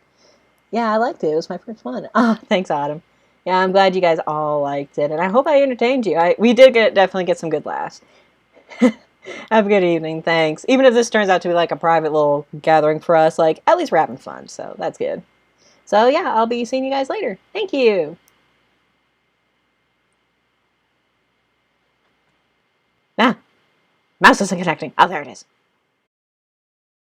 Yeah, I liked it. It was my first one. Thanks, Autumn. Yeah, I'm glad you guys all liked it, and I hope I entertained you. We did definitely get some good laughs. Have a good evening. Thanks. Even if this turns out to be like a private little gathering for us, like, at least we're having fun, so that's good. So yeah, I'll be seeing you guys later. Thank you. Mouse isn't connecting. Oh, there it is.